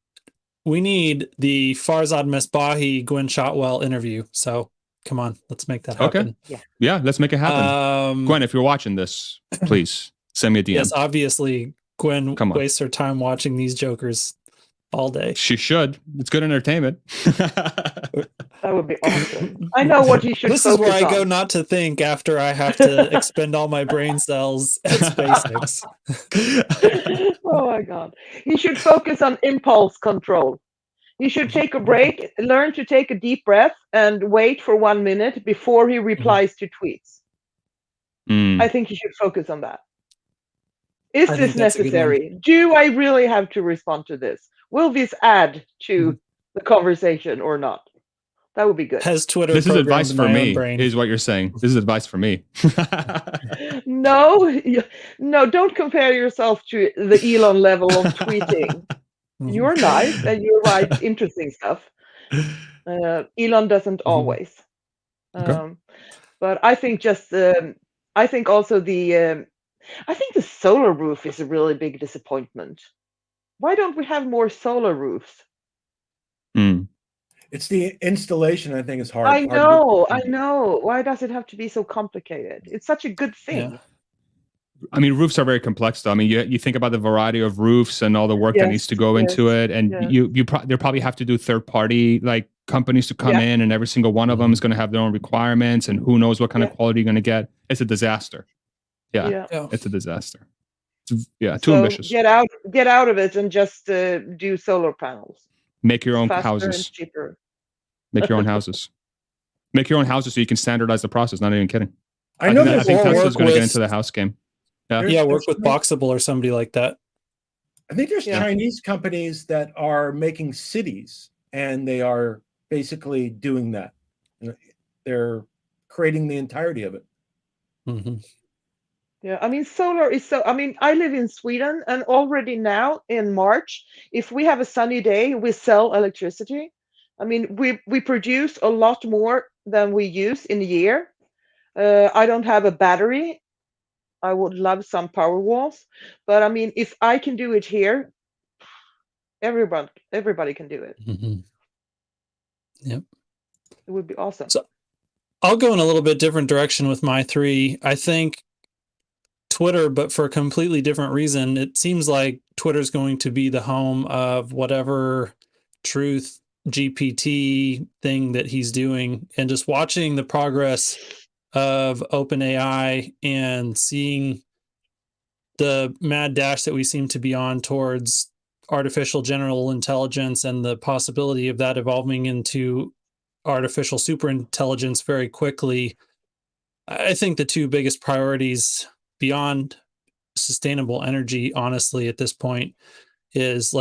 we need the Farzad Mesbahi Gwen Shotwell interview. So come on, let's make that happen. Okay. Yeah, let's make it happen. Gwen, if you're watching this, please send me a DM. Yes, obviously, Gwen wastes her time watching these jokers all day. She should. It's good entertainment. That would be awesome. I know what you should This is where I go not to think after I have to expend all my brain cells at SpaceX. Oh my God. You should focus on impulse control. You should take a break, learn to take a deep breath, and wait for 1 minute before he replies to tweets. I think you should focus on that. Is this necessary? Do I really have to respond to this? Will this add to the conversation or not? That would be good. Has Twitter? This is advice for me. Is what you're saying. This is advice for me. No, don't compare yourself to the Elon level of tweeting. You're nice and you write interesting stuff. Elon doesn't always. Okay. But I think I think also the solar roof is a really big disappointment. Why don't we have more solar roofs? It's the installation, I think, is hard. I know. Why does it have to be so complicated? It's such a good thing. Yeah. I mean, roofs are very complex, though. I mean, you think about the variety of roofs and all the work that needs to go into it, and they probably have to do third-party companies to come in, and every single one of them is going to have their own requirements, and who knows what kind of quality you're going to get. It's a disaster. Yeah, it's a disaster. Too ambitious. Get out of it and just do solar panels. Make your own Faster houses. And cheaper. Make your own houses. Make your own houses so you can standardize the process. Not even kidding. I think Tesla's going to get into the house game. Work with Boxable or somebody like that. I think there's Chinese companies that are making cities, and they are basically doing that. They're creating the entirety of it. Mm-hmm. Yeah, I mean, solar is so. I mean, I live in Sweden, and already now in March, if we have a sunny day, we sell electricity. I mean, we produce a lot more than we use in a year. I don't have a battery. I would love some power walls, but I mean, if I can do it here, everybody can do it. Mm-hmm. Yep, it would be awesome. So I'll go in a little bit different direction with my 3. I think Twitter, but for a completely different reason. It seems like Twitter's going to be the home of whatever truth GPT thing that he's doing, and just watching the progress of OpenAI and seeing the mad dash that we seem to be on towards artificial general intelligence and the possibility of that evolving into artificial superintelligence very quickly. I think the 2 biggest priorities beyond sustainable energy, honestly, at this point, is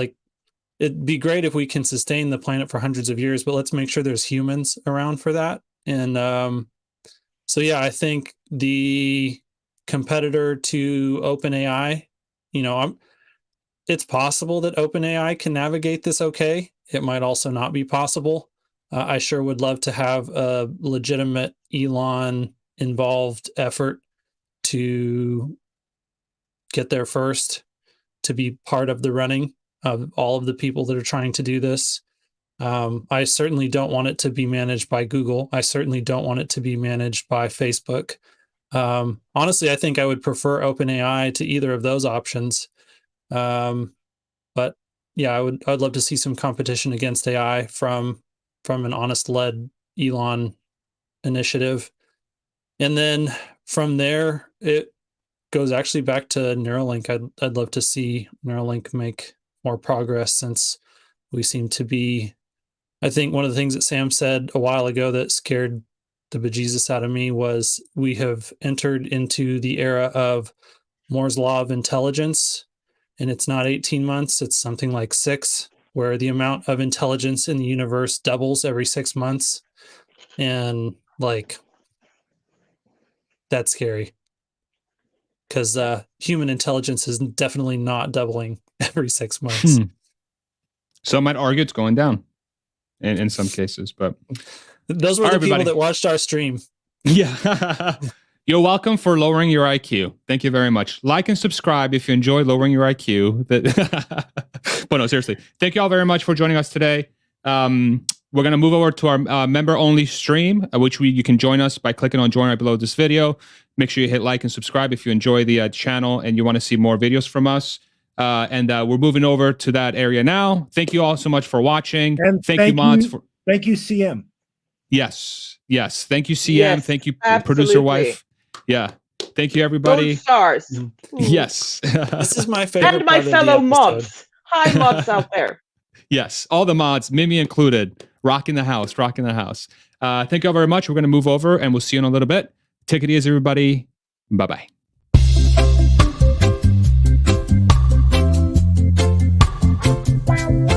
it'd be great if we can sustain the planet for hundreds of years, but let's make sure there's humans around for that. And so, I think the competitor to OpenAI, it's possible that OpenAI can navigate this okay. it might also not be possible. I sure would love to have a legitimate Elon involved effort to get there first, to be part of the running of all of the people that are trying to do this. I certainly don't want it to be managed by Google. I certainly don't want it to be managed by Facebook. Honestly, I think I would prefer OpenAI to either of those options. But yeah, I'd love to see some competition against AI from an honest-led Elon initiative. And then from there, it goes actually back to Neuralink. I'd love to see Neuralink make more progress, since we seem to be, I think one of the things that Sam said a while ago that scared the bejesus out of me was we have entered into the era of Moore's law of intelligence, and it's not 18 months, it's something like 6, where the amount of intelligence in the universe doubles every 6 months. And like, that's scary, because human intelligence is definitely not doubling every 6 months. Some might argue it's going down in some cases, but those were the people that watched our stream. Yeah. You're welcome for lowering your IQ. Thank you very much. Like and subscribe if you enjoy lowering your IQ. But no, seriously. Thank you all very much for joining us today. We're going to move over to our member-only stream, which you can join us by clicking on join right below this video. Make sure you hit like and subscribe if you enjoy the channel and you want to see more videos from us. And we're moving over to that area now. Thank you all so much for watching. And thank you, mods. Thank you, CM. Yes. Thank you, CM. Yes, thank you, absolutely. producer wife. Yeah. Thank you, everybody. Gold stars. Yes. This is my favorite. And my part fellow of the episode. mods. Hi, mods out there. Yes. All the mods, Mimi included. Rocking the house. Thank you all very much. We're going to move over and we'll see you in a little bit. Take it easy, everybody. Bye-bye.